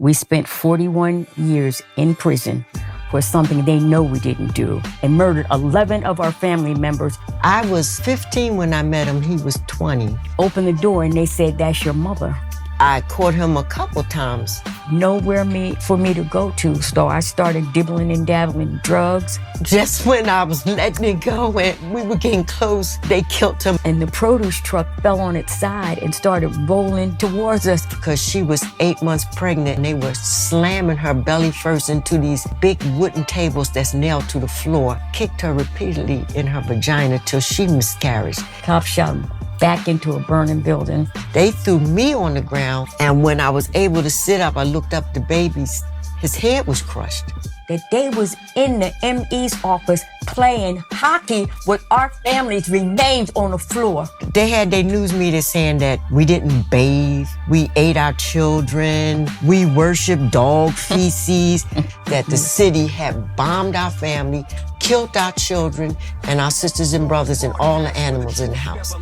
We spent 41 years in prison for something they know we didn't do and murdered 11 of our family members. I was 15 when I met him. He was 20. Opened the door and they said, "That's your mother." I caught him a couple times. Nowhere for me to go to, so I started dibbling and dabbling in drugs. Just when I was letting it go and we were getting close, they killed him. And the produce truck fell on its side and started rolling towards us. Because she was 8 months pregnant and they were slamming her belly first into these big wooden tables that's nailed to the floor. Kicked her repeatedly in her vagina till she miscarried. Cops shot him back into a burning building. They threw me on the ground, and when I was able to sit up, I looked up the baby's, his head was crushed. That they was in the ME's office playing hockey with our family's remains on the floor. They had their news media saying that we didn't bathe, we ate our children, we worshiped dog feces, that the city had bombed our family, killed our children, and our sisters and brothers and all the animals in the house.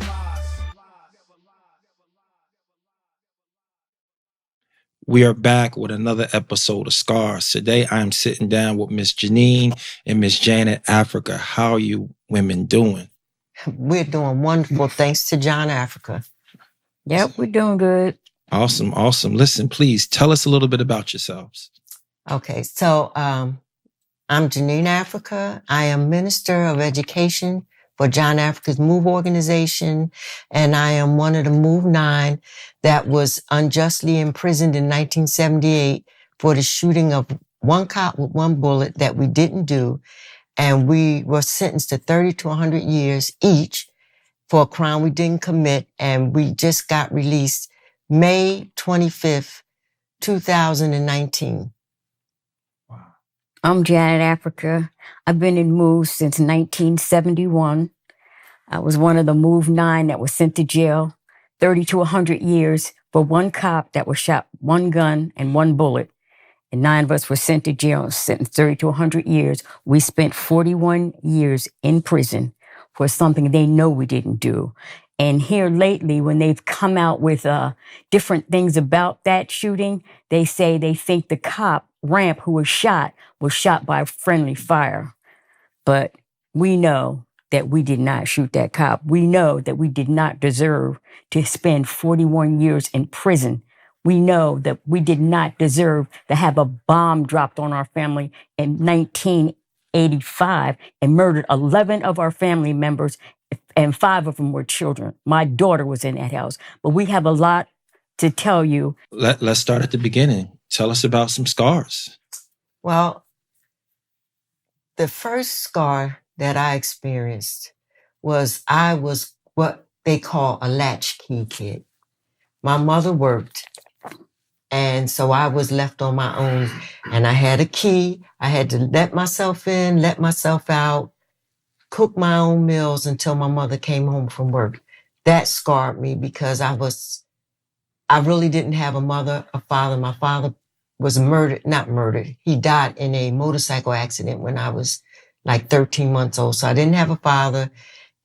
We are back with another episode of Scars. Today, I am sitting down with Miss Janine and Miss Janet Africa. How are you women doing? We're doing wonderful, thanks to John Africa. Yep, we're doing good. Awesome, awesome. Listen, please tell us a little bit about yourselves. Okay, so I'm Janine Africa. I am Minister of Education for John Africa's MOVE organization, and I am one of the MOVE 9 that was unjustly imprisoned in 1978 for the shooting of one cop with one bullet that we didn't do, and we were sentenced to 30 to 100 years each for a crime we didn't commit, and we just got released May 25th, 2019. I'm Janet Africa. I've been in MOVE since 1971. I was one of the MOVE 9 that was sent to jail 30 to 100 years for one cop that was shot one gun and one bullet. And 9 of us were sent to jail, sentenced 30 to 100 years. We spent 41 years in prison for something they know we didn't do. And here lately, when they've come out with different things about that shooting, they say they think the cop, Ramp, who was shot by friendly fire. But we know that we did not shoot that cop. We know that we did not deserve to spend 41 years in prison. We know that we did not deserve to have a bomb dropped on our family in 1985 and murdered 11 of our family members, and 5 of them were children. My daughter was in that house. But we have a lot to tell you. Let's start at the beginning. Tell us about some scars. Well, the first scar that I experienced was I was what they call a latchkey kid. My mother worked, and so I was left on my own, and I had a key. I had to let myself in, let myself out, cook my own meals until my mother came home from work. That scarred me because I really didn't have a mother, a father. My father was not murdered. He died in a motorcycle accident when I was like 13 months old. So I didn't have a father,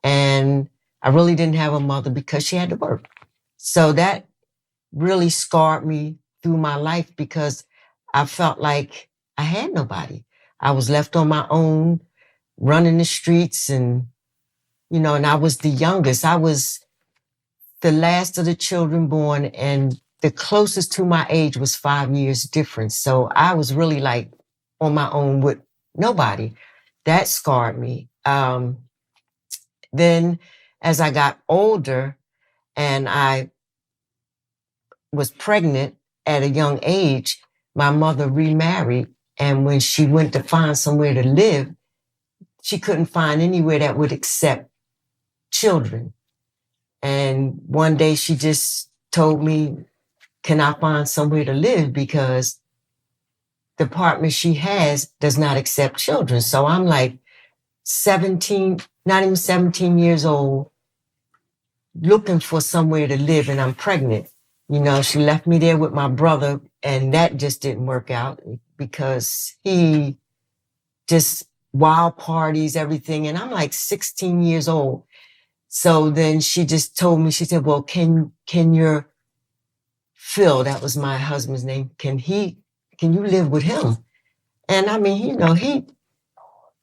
and I really didn't have a mother because she had to work. So that really scarred me through my life because I felt like I had nobody. I was left on my own, running the streets, and I was the youngest. I was the last of the children born, and the closest to my age was 5 years difference. So I was really like on my own with nobody. That scarred me. Then as I got older and I was pregnant at a young age, my mother remarried. And when she went to find somewhere to live, she couldn't find anywhere that would accept children. And one day she just told me, can I find somewhere to live? Because the apartment she has does not accept children. So I'm like 17, not even 17 years old, looking for somewhere to live, and I'm pregnant. She left me there with my brother, and that just didn't work out because he just wild parties, everything. And I'm like 16 years old. So then she just told me, she said, well, can your Phil, that was my husband's name, can he can you live with him? And I mean, you know, he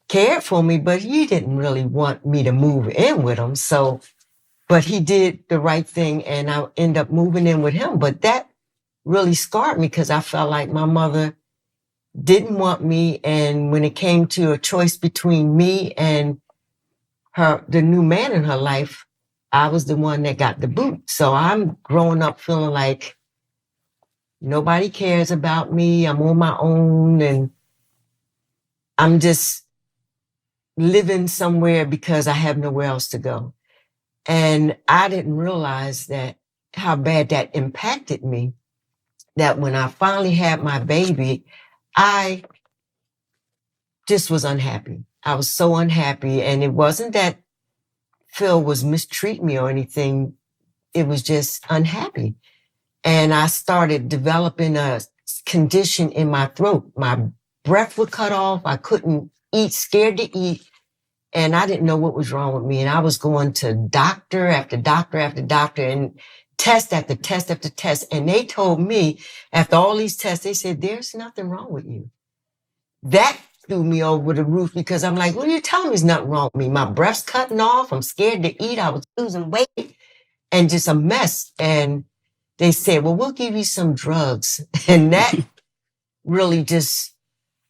cared for me, but he didn't really want me to move in with him. So, but he did the right thing, and I ended up moving in with him. But that really scarred me because I felt like my mother didn't want me. And when it came to a choice between me and the new man in her life, I was the one that got the boot. So I'm growing up feeling like nobody cares about me. I'm on my own, and I'm just living somewhere because I have nowhere else to go. And I didn't realize that how bad that impacted me, that when I finally had my baby, I just was unhappy. I was so unhappy. And it wasn't that Phil was mistreating me or anything. It was just unhappy. And I started developing a condition in my throat. My breath would cut off. I couldn't eat, scared to eat. And I didn't know what was wrong with me. And I was going to doctor after doctor after doctor and test after test after test. And they told me after all these tests, they said, there's nothing wrong with you. That threw me over the roof because I'm like, what are you telling me? There's nothing wrong with me. My breath's cutting off. I'm scared to eat. I was losing weight and just a mess. And they said, well, we'll give you some drugs. And that really just,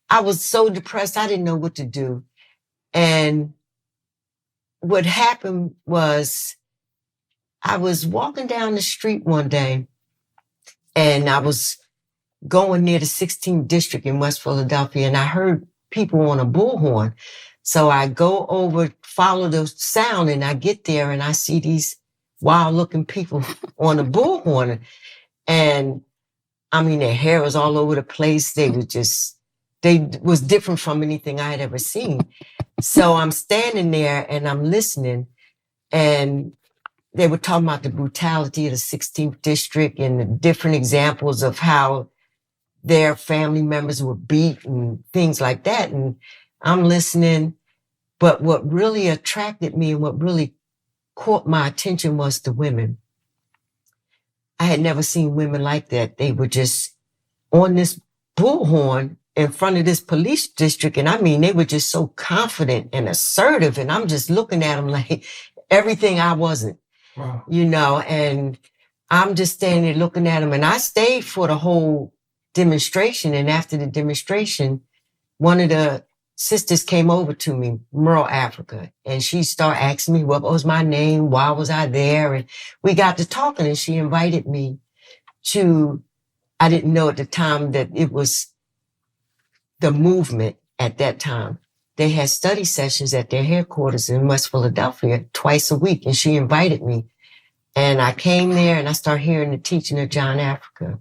I was so depressed. I didn't know what to do. And what happened was I was walking down the street one day and I was going near the 16th district in West Philadelphia, and I heard people on a bullhorn. So I go over, follow the sound, and I get there and I see these wild looking people on a bullhorn. And I mean, their hair was all over the place. They was different from anything I had ever seen. So I'm standing there and I'm listening, and they were talking about the brutality of the 16th district and the different examples of how their family members were beat and things like that. And I'm listening. But what really attracted me and what really caught my attention was the women. I had never seen women like that. They were just on this bullhorn in front of this police district. And I mean, they were just so confident and assertive. And I'm just looking at them like everything I wasn't, wow. You know, and I'm just standing there looking at them. And I stayed for the whole demonstration. And after the demonstration, one of the sisters came over to me, YEARS Africa, and she started asking me what was my name, why was I there? And we got to talking, and she invited me to, I didn't know at the time that it was the movement at that time. They had study sessions at their headquarters in West Philadelphia twice a week, and she invited me. And I came there and I started hearing the teaching of John Africa.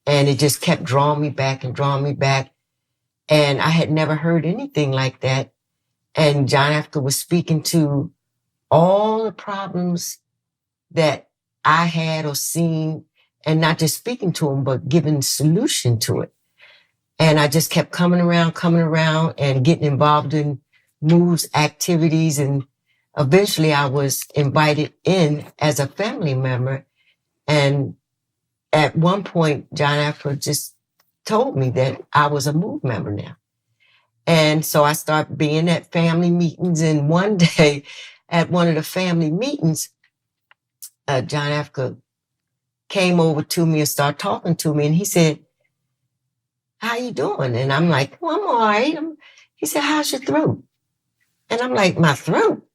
And it just kept drawing me back and drawing me back. And I had never heard anything like that. And John Africa was speaking to all the problems that I had or seen, and not just speaking to them, but giving solution to it. And I just kept coming around and getting involved in moves, activities. And eventually I was invited in as a family member. And at one point, John Africa just told me that I was a MOVE member now. And so I started being at family meetings. And one day at one of the family meetings, John Africa came over to me and started talking to me. And he said, how you doing? And I'm like, well, I'm all right. He said, how's your throat? And I'm like, my throat?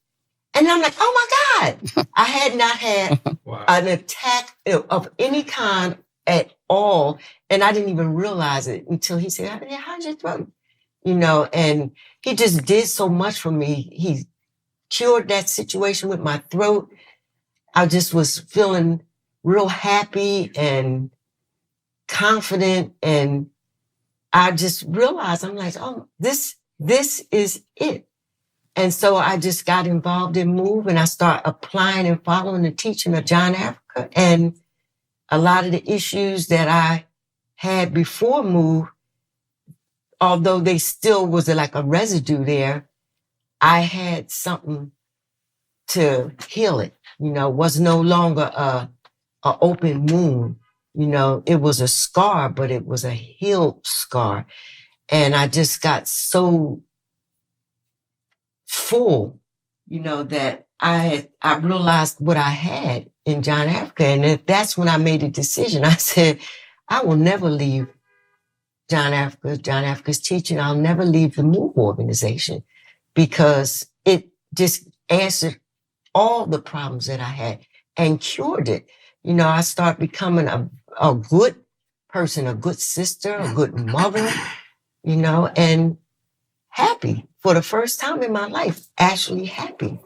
And I'm like, oh my God. I had not had wow. an attack of any kind at all. And I didn't even realize it until he said, how's your throat? You know, and he just did so much for me. He cured that situation with my throat. I just was feeling real happy and confident. And I just realized, I'm like, oh, this is it. And so I just got involved in MOVE, and I started applying and following the teaching of John Africa. And a lot of the issues that I had before MOVE, although they still was like a residue there, I had something to heal it. You know, was no longer a open wound. You know, it was a scar, but it was a healed scar. And I just got so full, you know, that I realized what I had in John Africa. And that's when I made a decision. I said, I will never leave John Africa's teaching. I'll never leave the MOVE organization, because it just answered all the problems that I had and cured it. You know, I started becoming a good person, a good sister, a good mother, you know, and happy for the first time in my life, actually happy.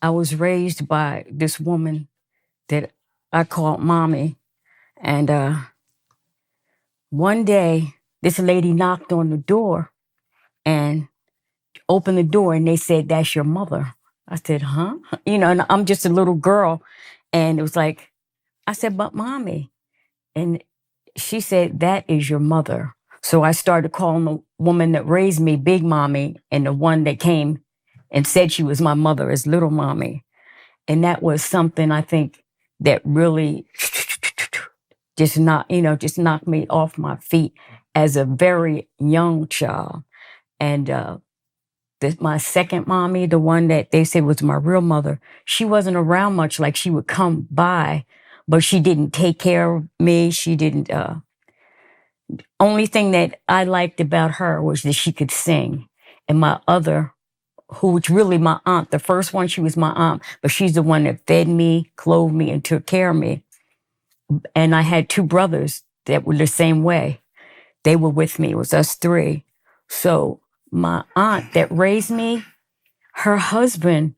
I was raised by this woman that I called mommy. And one day, this lady knocked on the door and opened the door, and they said, "That's your mother." I said, "Huh?" You know, and I'm just a little girl. And it was like, I said, "But mommy." And she said, "That is your mother." So I started calling the woman that raised me Big Mommy, and the one that came and said she was my mother as Little Mommy. And that was something I think that really just knocked me off my feet as a very young child. And my second mommy, the one that they said was my real mother, she wasn't around much. Like, she would come by, but she didn't take care of me. She didn't. Only thing that I liked about her was that she could sing. And my other, who was really my aunt, the first one, she was my aunt, but she's the one that fed me, clothed me, and took care of me. And I had two brothers that were the same way. They were with me. It was us three. So my aunt that raised me, her husband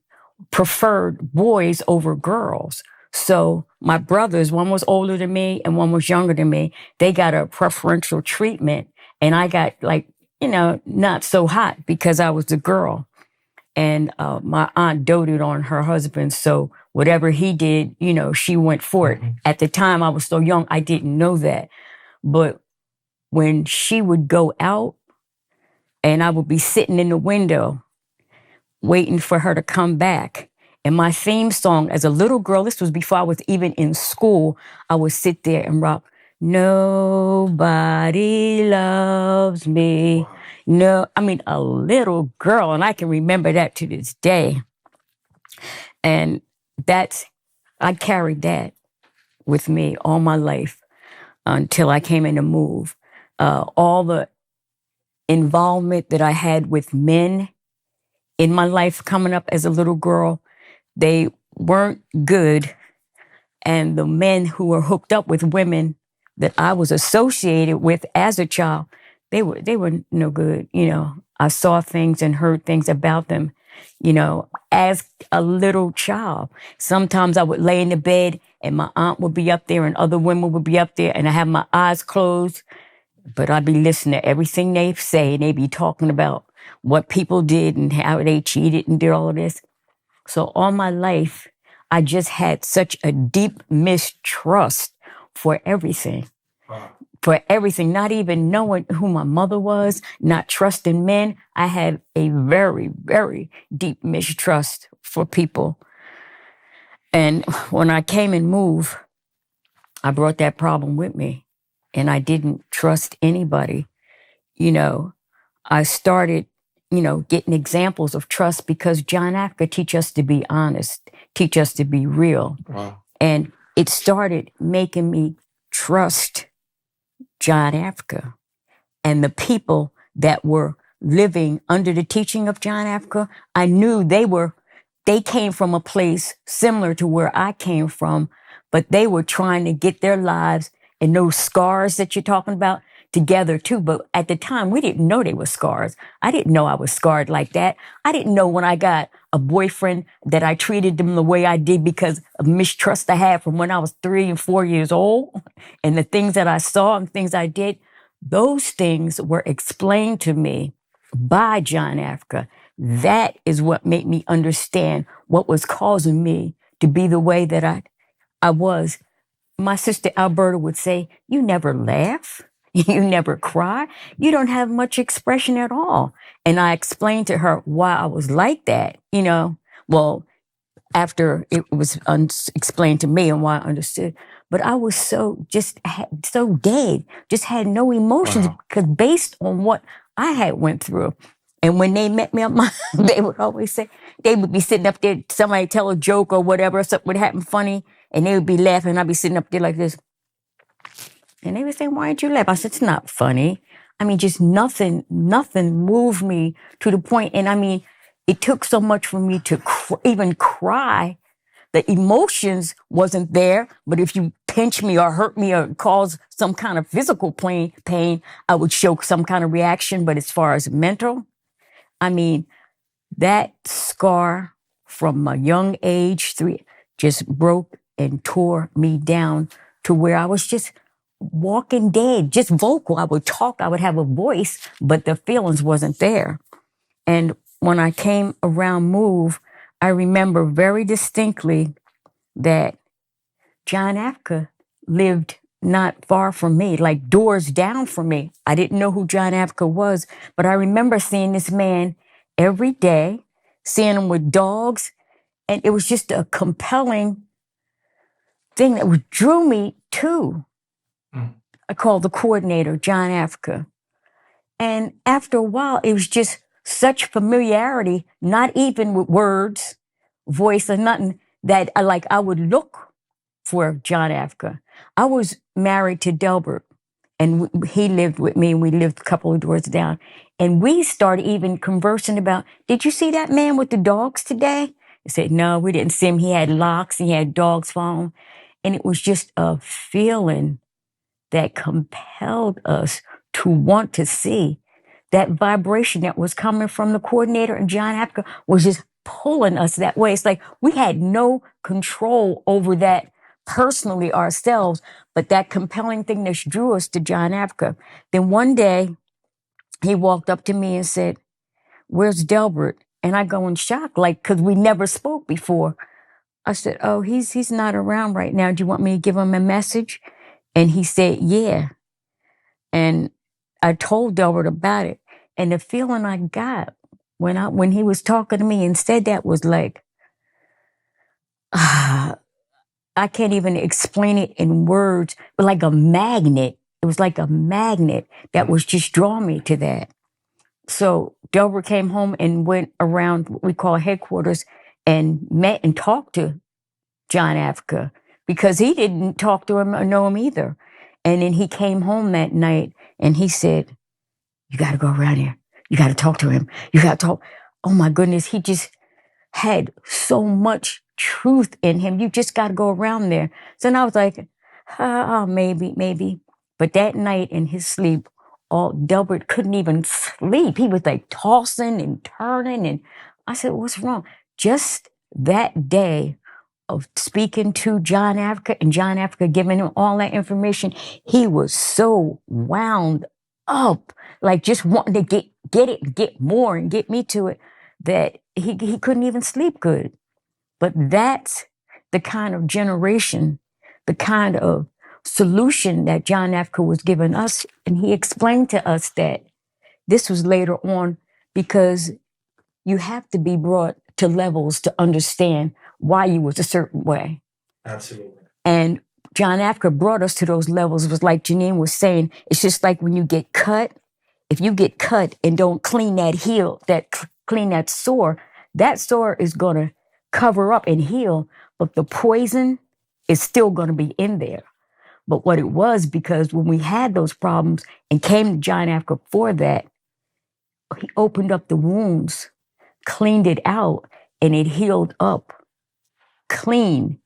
preferred boys over girls. So my brothers, one was older than me and one was younger than me, they got a preferential treatment. And I got, like, not so hot because I was the girl. And my aunt doted on her husband. So whatever he did, she went for it. Mm-hmm. At the time, I was so young, I didn't know that. But when she would go out and I would be sitting in the window waiting for her to come back, and my theme song as a little girl, this was before I was even in school, I would sit there and rock, "Nobody loves me." No, I mean, a little girl, and I can remember that to this day. And I carried that with me all my life until I came in to MOVE. All the involvement that I had with men in my life coming up as a little girl, they weren't good. And the men who were hooked up with women that I was associated with as a child, they were no good. I saw things and heard things about them, as a little child. Sometimes I would lay in the bed and my aunt would be up there and other women would be up there, and I have my eyes closed, but I'd be listening to everything they say, and they'd be talking about what people did and how they cheated and did all of this. So all my life, I just had such a deep mistrust for everything. Wow. For everything, not even knowing who my mother was, not trusting men. I had a very, very deep mistrust for people. And when I came and moved, I brought that problem with me, and I didn't trust anybody. I started, getting examples of trust because John Africa teach us to be honest, teach us to be real. Wow. And it started making me trust John Africa and the people that were living under the teaching of John Africa. I knew they came from a place similar to where I came from, but they were trying to get their lives and those scars that you're talking about together too. But at the time, we didn't know they were scars. I didn't know I was scarred like that. I didn't know when I got a boyfriend that I treated them the way I did because of mistrust I had from when I was 3 and 4 years old, and the things that I saw and things I did. Those things were explained to me by John Africa. That is what made me understand what was causing me to be the way that I was. My sister Alberta would say, "You never laugh. You never cry. You don't have much expression at all." And I explained to her why I was like that, well, after it was explained to me and why I understood. but I was so dead, just had no emotions because based on what I had went through. And when they met me up, they would always say, they would be sitting up there, somebody tell a joke or whatever, something would happen funny, and they would be laughing, and I'd be sitting up there like this. And they would say, why did you laugh? I said, it's not funny. I mean, just nothing moved me to the point. And I mean, it took so much for me to even cry. The emotions wasn't there, but if you pinch me or hurt me or cause some kind of physical pain, I would show some kind of reaction. But as far as mental, I mean, that scar from a young age, 3, just broke and tore me down to where I was just walking dead, just vocal. I would talk, I would have a voice, but the feelings wasn't there. And when I came around Move, I remember very distinctly that John Africa lived not far from me, like doors down from me. I didn't know who John Africa was, but I remember seeing this man every day, seeing him with dogs, and it was just a compelling thing that drew me to. I called the coordinator, John Africa. And after a while, it was just such familiarity, not even with words, voice or nothing, that I would look for John Africa. I was married to Delbert, and he lived with me, and we lived a couple of doors down. And we started even conversing about, did you see that man with the dogs today? I said, no, we didn't see him. He had locks, and he had dogs following. And it was just a feeling that compelled us to want to see. That vibration that was coming from the coordinator and John Africa was just pulling us that way. It's like we had no control over that personally ourselves, but that compelling thing that drew us to John Africa. Then one day, he walked up to me and said, where's Delbert? And I go in shock, because we never spoke before. I said, oh, he's not around right now. Do you want me to give him a message? And he said, yeah. And I told Delbert about it. And the feeling I got when he was talking to me and said that was like, I can't even explain it in words, but like a magnet. It was like a magnet that was just drawing me to that. So Delbert came home and went around what we call headquarters and met and talked to John Africa because he didn't talk to him or know him either. And then he came home that night and he said, you got to go around here. You got to talk to him. You got to talk. Oh my goodness. He just had so much truth in him. You just got to go around there. So now I was like, maybe. But that night in his sleep, Delbert couldn't even sleep. He was like tossing and turning. And I said, what's wrong? Just that day of speaking to John Africa and John Africa giving him all that information, he was so wound up, like just wanting to get more and get me to it, that he couldn't even sleep good. But that's the kind of generation, the kind of solution that John Africa was giving us. And he explained to us that this was later on because you have to be brought to levels to understand why you was a certain way. Absolutely. And John Africa brought us to those levels. It was like Janine was saying, it's just like when you get cut. If you get cut and don't clean that clean that sore is going to cover up and heal, but the poison is still going to be in there. But what it was, because when we had those problems and came to John Africa for that, he opened up the wounds, cleaned it out, and it healed up clean.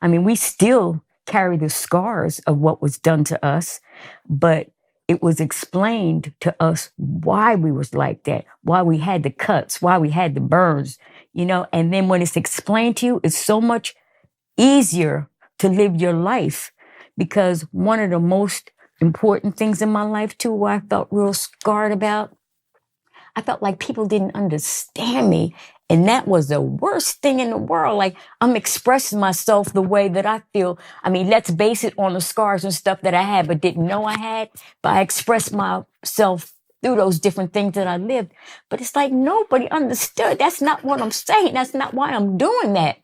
I mean, we still carry the scars of what was done to us, but it was explained to us why we was like that, why we had the cuts, why we had the burns, and then when it's explained to you, it's so much easier to live your life, because one of the most important things in my life too, what I felt real scarred about, I felt like people didn't understand me. And that was the worst thing in the world. Like, I'm expressing myself the way that I feel. I mean, let's base it on the scars and stuff that I had, but didn't know I had. But I expressed myself through those different things that I lived. But it's like nobody understood. That's not what I'm saying. That's not why I'm doing that.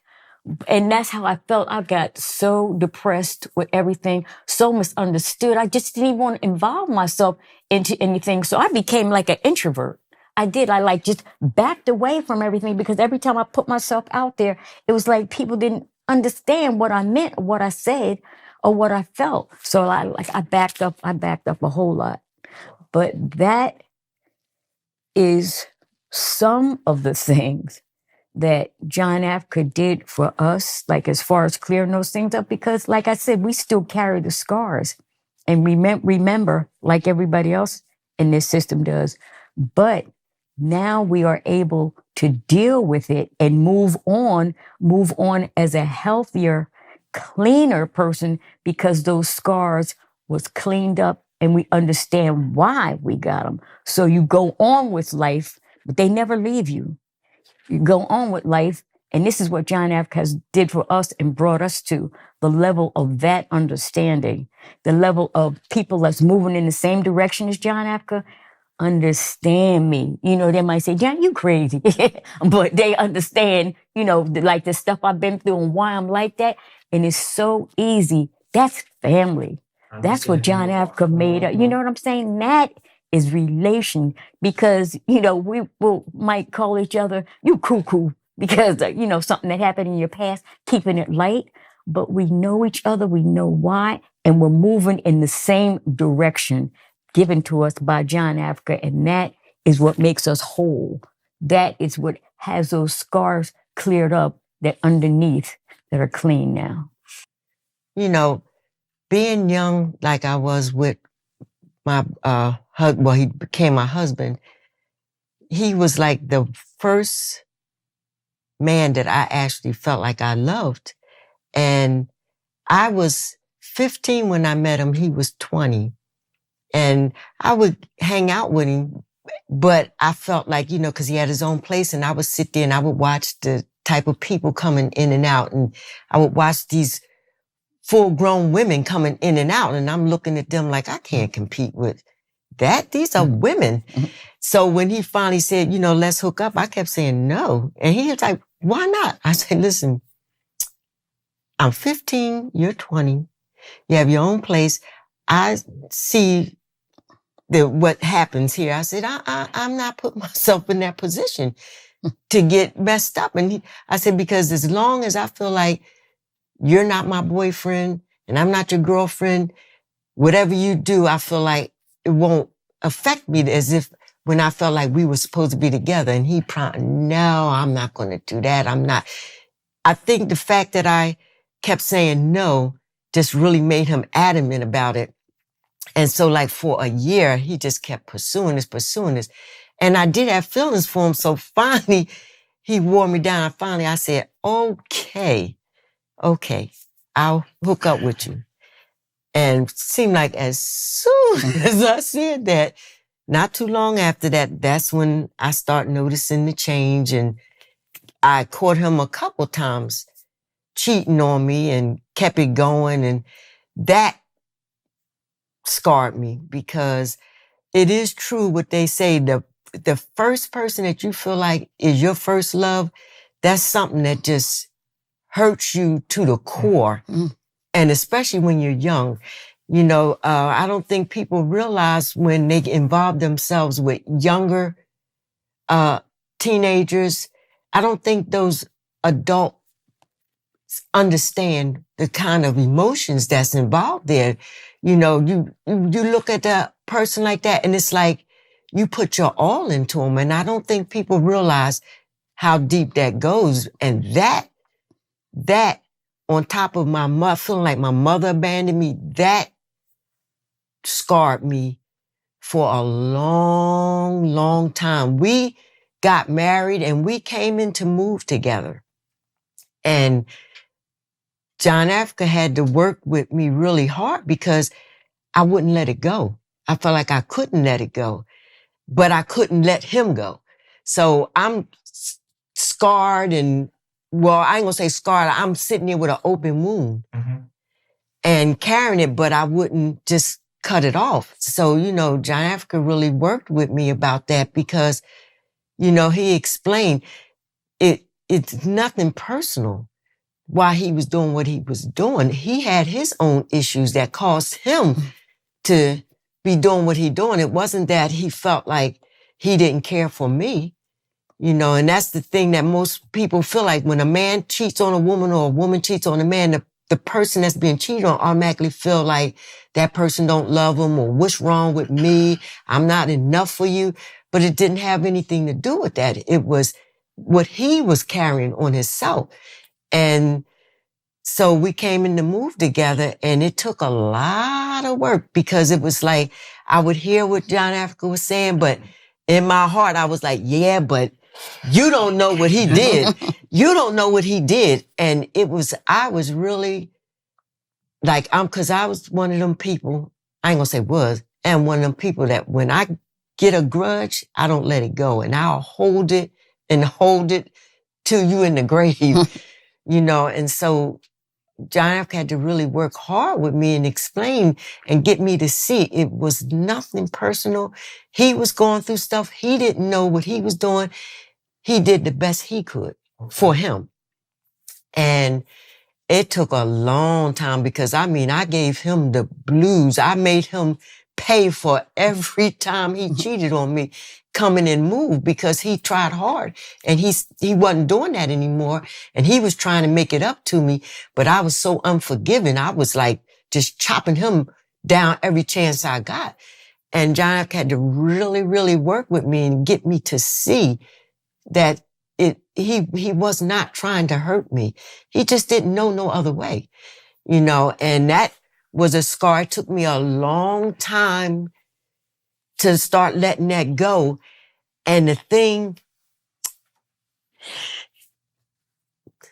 And that's how I felt. I got so depressed with everything, so misunderstood. I just didn't even want to involve myself into anything. So I became like an introvert. I did. I like just backed away from everything because every time I put myself out there, it was like people didn't understand what I meant, or what I said, or what I felt. So I backed up a whole lot. But that is some of the things that John Africa did for us, like as far as clearing those things up, because like I said, we still carry the scars and remember like everybody else in this system does. But now we are able to deal with it and move on as a healthier, cleaner person because those scars was cleaned up and we understand why we got them. So you go on with life, but they never leave you. You go on with life. And this is what John Africa has did for us and brought us to the level of that understanding, the level of people that's moving in the same direction as John Africa. Understand me. You know, they might say, John, you crazy. But they understand, you know, like the stuff I've been through and why I'm like that. And it's so easy. That's family. That's what John Africa made up. You know what I'm saying? That is relation because, you know, might call each other, you cuckoo, because, you know, something that happened in your past, keeping it light. But we know each other. We know why. And we're moving in the same direction given to us by John Africa. And that is what makes us whole. That is what has those scars cleared up that underneath that are clean now. You know, being young like I was with my well, he became my husband. He was like the first man that I actually felt like I loved. And I was 15 when I met him. He was 20. And I would hang out with him, but I felt like, you know, because he had his own place and I would sit there and I would watch the type of people coming in and out. And I would watch these full-grown women coming in and out. And I'm looking at them like, I can't compete with that. These are women. So when he finally said, you know, let's hook up, I kept saying no. And he was like, why not? I said, listen, I'm 15, you're 20. You have your own place. I see what happens here. I said, I'm not putting myself in that position to get messed up. And I said, because as long as I feel like you're not my boyfriend and I'm not your girlfriend, whatever you do, I feel like it won't affect me as if when I felt like we were supposed to be together. And he no, I'm not going to do that. I'm not. I think the fact that I kept saying no just really made him adamant about it. And so like for a year, he just kept pursuing this. And I did have feelings for him. So finally, he wore me down. Finally, I said, okay, I'll hook up with you. And it seemed like as soon as I said that, not too long after that, that's when I start noticing the change. And I caught him a couple times cheating on me and kept it going. And that scarred me because it is true what they say. The first person that you feel like is your first love, that's something that just hurts you to the core. And especially when you're young, you know, I don't think people realize when they involve themselves with younger teenagers, I don't think those adults understand the kind of emotions that's involved there. You know, you look at a person like that and it's like you put your all into them. And I don't think people realize how deep that goes. And that on top of my mother, feeling like my mother abandoned me, that scarred me for a long, long time. We got married and we came in to move together. And John Africa had to work with me really hard because I wouldn't let it go. I felt like I couldn't let it go, but I couldn't let him go. So I'm scarred and, well, I ain't gonna say scarred. I'm sitting there with an open wound and carrying it, but I wouldn't just cut it off. So, you know, John Africa really worked with me about that because, you know, he explained it's nothing personal. while he was doing what he was doing, he had his own issues that caused him to be doing what he doing. It wasn't that he felt like he didn't care for me, you know, and that's the thing that most people feel like when a man cheats on a woman or a woman cheats on a man, the person that's being cheated on automatically feel like that person don't love him or what's wrong with me? I'm not enough for you. But it didn't have anything to do with that. It was what he was carrying on himself. And so we came in to move together, and it took a lot of work because it was like I would hear what John Africa was saying, but in my heart, I was like, yeah, but you don't know what he did. You don't know what he did. And I was really like, cause I was one of them people, I ain't gonna say was, and one of them people that when I get a grudge, I don't let it go. And I'll hold it till you in the grave, you know? And so John Africa had to really work hard with me and explain and get me to see it was nothing personal. He was going through stuff. He didn't know what he was doing. He did the best he could for him. And it took a long time because I gave him the blues. I made him pay for every time he cheated on me coming and move because he tried hard and he wasn't doing that anymore. And he was trying to make it up to me, but I was so unforgiving. I was like just chopping him down every chance I got. And John had to really, really work with me and get me to see that he was not trying to hurt me. He just didn't know no other way, you know, and that was a scar. It took me a long time to start letting that go. And the thing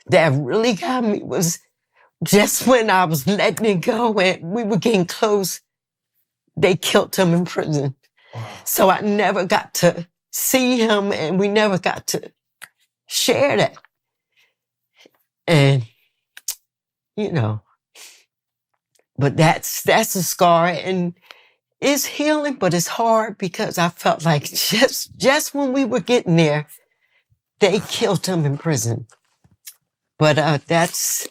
that really got me was just when I was letting it go and we were getting close, they killed him in prison. Wow. So I never got to see him and we never got to share that. And, you know, but that's a scar and it's healing, but it's hard because I felt like just when we were getting there, they killed him in prison. But that's...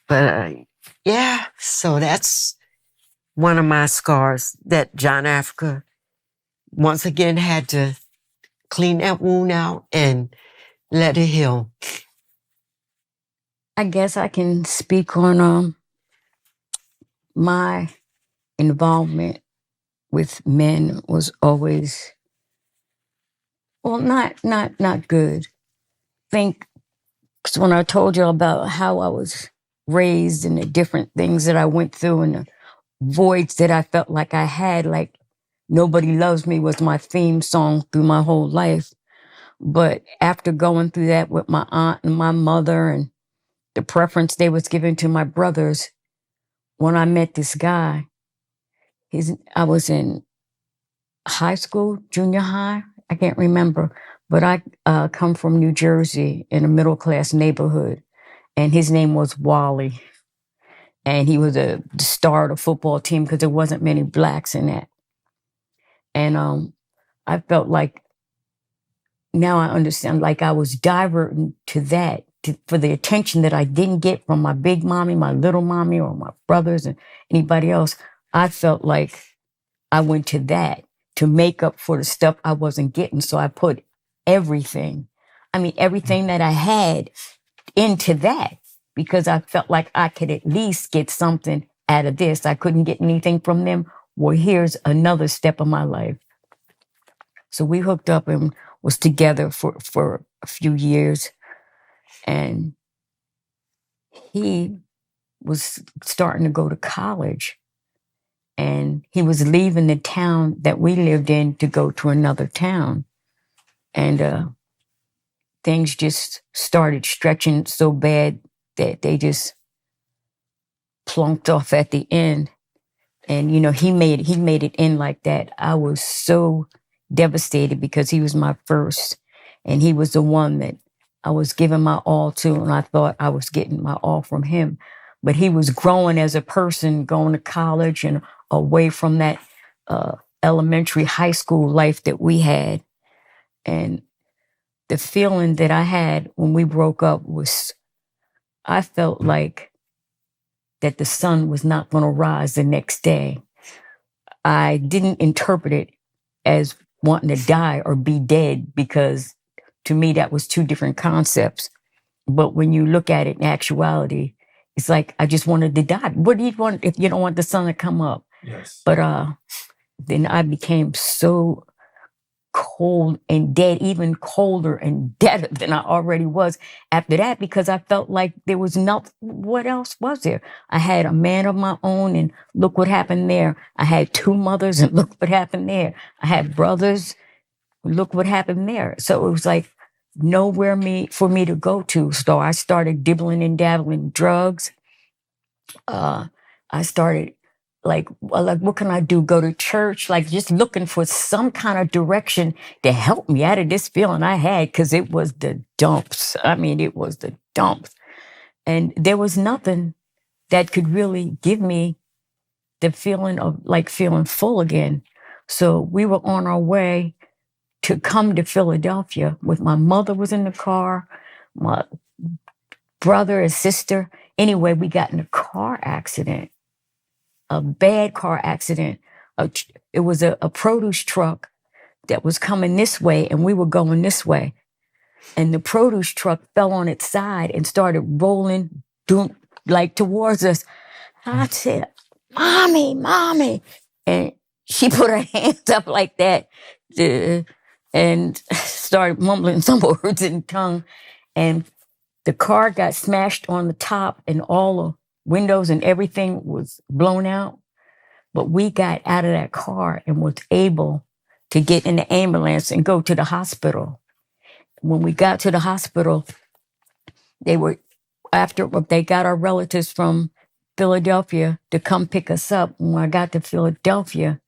But yeah, so that's one of my scars that John Africa once again had to clean that wound out and let it heal. I guess I can speak on my involvement with men was always, well, not good. Because when I told you about how I was raised and the different things that I went through and the voids that I felt like I had, like Nobody Loves Me was my theme song through my whole life. But after going through that with my aunt and my mother and the preference they was giving to my brothers, when I met this guy, I was in high school, junior high, I can't remember, but I come from New Jersey in a middle-class neighborhood, and his name was Wally. And he was the star of the football team because there wasn't many blacks in that. And I felt like, now I understand, like I was diverting to that, for the attention that I didn't get from my big mommy, my little mommy, or my brothers and anybody else. I felt like I went to that to make up for the stuff I wasn't getting. So I put everything that I had into that because I felt like I could at least get something out of this. I couldn't get anything from them. Well, here's another step of my life. So we hooked up and was together for a few years. And he was starting to go to college. And he was leaving the town that we lived in to go to another town. And things just started stretching so bad that they just plunked off at the end. And, you know, he made it in like that. I was so devastated because he was my first. And he was the one that I was giving my all to. And I thought I was getting my all from him. But he was growing as a person, going to college and away from that elementary, high school life that we had. And the feeling that I had when we broke up was, I felt like that the sun was not going to rise the next day. I didn't interpret it as wanting to die or be dead, because to me that was two different concepts. But when you look at it in actuality, it's like I just wanted to die. What do you want if you don't want the sun to come up? Yes. But then I became so cold and dead, even colder and deader than I already was after that, because I felt like there was nothing. What else was there? I had a man of my own, and look what happened there. I had two mothers, and look what happened there. I had brothers, look what happened there. So it was like nowhere for me to go to. So I started dibbling and dabbling in drugs. I started like, what can I do? Go to church, like just looking for some kind of direction to help me out of this feeling I had, because it was the dumps. I mean, it was the dumps. And there was nothing that could really give me the feeling of like feeling full again. So we were on our way to come to Philadelphia. With my mother was in the car, my brother and sister. Anyway, we got in a car accident. A bad car accident. It was a produce truck that was coming this way, and we were going this way. And the produce truck fell on its side and started rolling like towards us. I said, "Mommy, Mommy." And she put her hands up like that and started mumbling some words in tongue. And the car got smashed on the top, and all the windows and everything was blown out. But we got out of that car and was able to get in the ambulance and go to the hospital. When we got to the hospital, they got our relatives from Philadelphia to come pick us up. When I got to Philadelphia,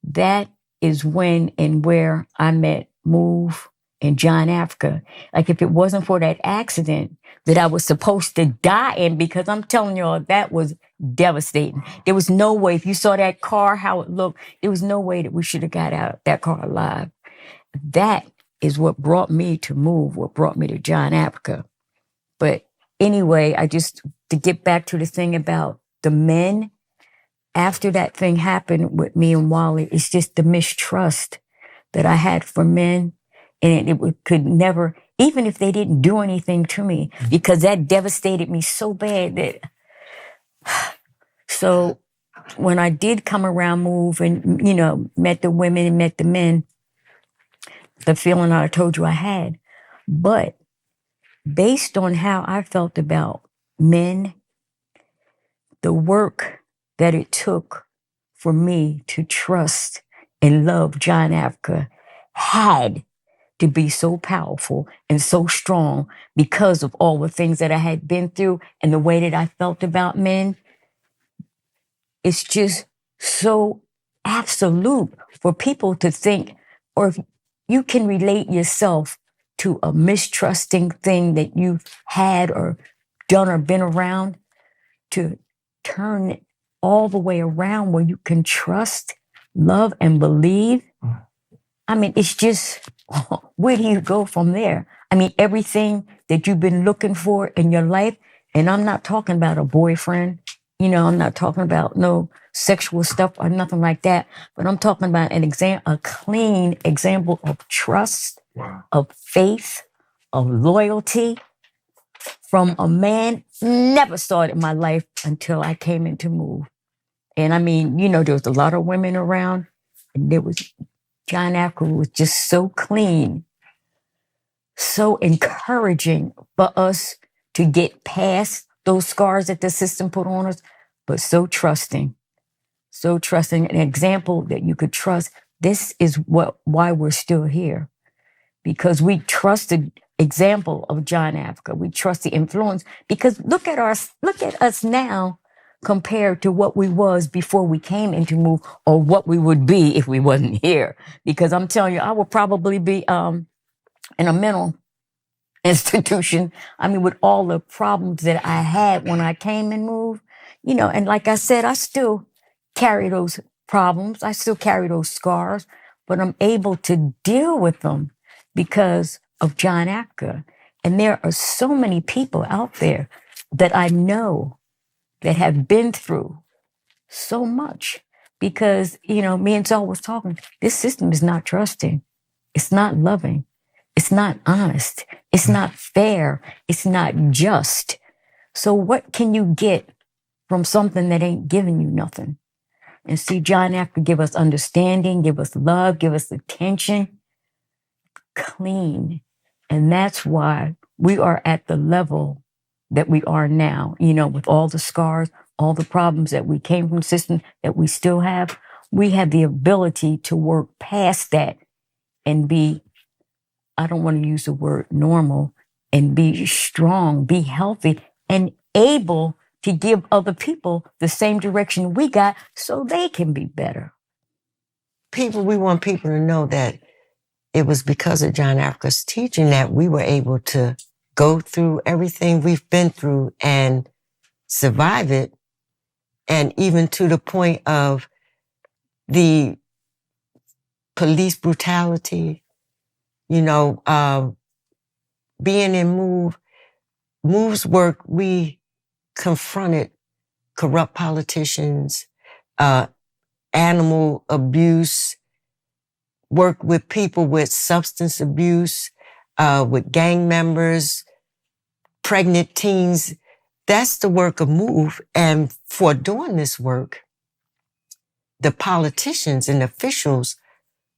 that is when and where I met Move and John Africa. Like, if it wasn't for that accident that I was supposed to die in, because I'm telling y'all, that was devastating. There was no way, if you saw that car, how it looked, there was no way that we should have got out of that car alive. That is what brought me to Move, what brought me to John Africa. But anyway, to get back to the thing about the men, after that thing happened with me and Wally, it's just the mistrust that I had for men. And it could never, even if they didn't do anything to me, because that devastated me so bad that. So when I did come around Move and, met the women and met the men, the feeling I told you I had. But based on how I felt about men, the work that it took for me to trust and love John Africa had to be so powerful and so strong, because of all the things that I had been through and the way that I felt about men. It's just so absolute for people to think, or if you can relate yourself to a mistrusting thing that you've had or done or been around, to turn it all the way around where you can trust, love, and believe. I mean, it's just, where do you go from there? I mean, everything that you've been looking for in your life, and I'm not talking about a boyfriend, I'm not talking about no sexual stuff or nothing like that, but I'm talking about a clean example of trust, of faith, of loyalty from a man. Never saw it in my life until I came into Move. And I mean, there was a lot of women around, and John Africa was just so clean, so encouraging for us to get past those scars that the system put on us, but so trusting, an example that you could trust. This is why we're still here, because we trust the example of John Africa. We trust the influence, because look at us now compared to what we was before we came into Move, or what we would be if we wasn't here. Because I'm telling you, I would probably be in a mental institution. I mean, with all the problems that I had when I came and Moved, and like I said, I still carry those problems. I still carry those scars, but I'm able to deal with them because of John Africa. And there are so many people out there that I know that have been through so much because, me and Zal was talking, this system is not trusting. It's not loving. It's not honest. It's not fair. It's not just. So what can you get from something that ain't giving you nothing? And see, John Africa give us understanding, give us love, give us attention, clean. And that's why we are at the level that we are now, with all the scars, all the problems that we came from the system that we still have. We have the ability to work past that and be, I don't want to use the word normal, and be strong, be healthy, and able to give other people the same direction we got so they can be better. We want people to know that it was because of John Africa's teaching that we were able to go through everything we've been through and survive it. And even to the point of the police brutality, being in Move's work, we confronted corrupt politicians, animal abuse, worked with people with substance abuse, with gang members, pregnant teens. That's the work of Move. And for doing this work, the politicians and officials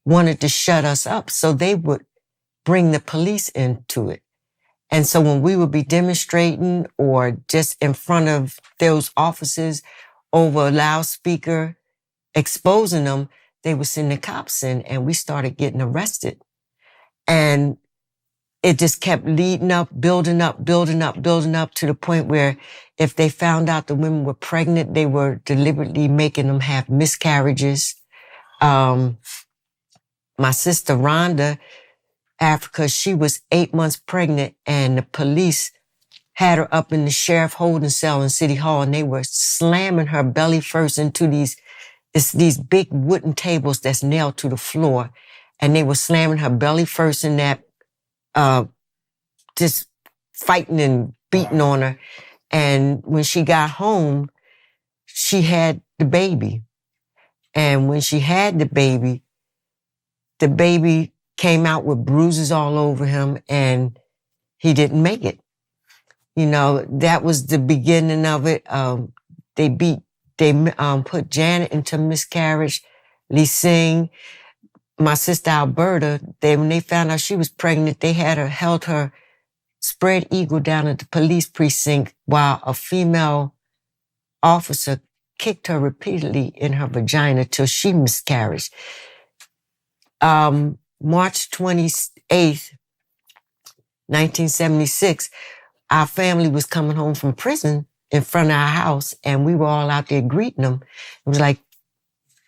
wanted to shut us up, so they would bring the police into it. And so when we would be demonstrating or just in front of those offices over a loudspeaker, exposing them, they would send the cops in and we started getting arrested. And it just kept leading up, building up to the point where if they found out the women were pregnant, they were deliberately making them have miscarriages. My sister Rhonda Africa, she was 8 months pregnant and the police had her up in the sheriff holding cell in City Hall and they were slamming her belly first into these big wooden tables that's nailed to the floor. And they were slamming her belly first in that, just fighting and beating on her. And when she got home, she had the baby. And when she had the baby came out with bruises all over him and he didn't make it. That was the beginning of it. They put Janet into miscarriage. Lee Sing, my sister Alberta, when they found out she was pregnant, they held her spread eagle down at the police precinct while a female officer kicked her repeatedly in her vagina till she miscarried. March 28th, 1976, our family was coming home from prison in front of our house and we were all out there greeting them. It was like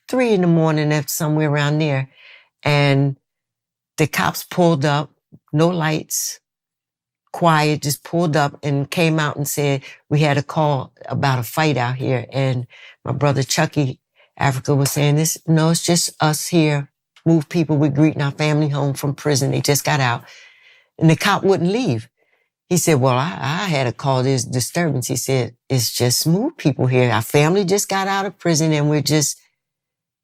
3 a.m, somewhere around there. And the cops pulled up, no lights, quiet, just pulled up and came out and said, we had a call about a fight out here. And my brother Chucky Africa was saying it's just us here, Move people. We're greeting our family home from prison. They just got out. And the cop wouldn't leave. He said, well, I had a call. There's disturbance. He said, it's just Move people here. Our family just got out of prison and we're just,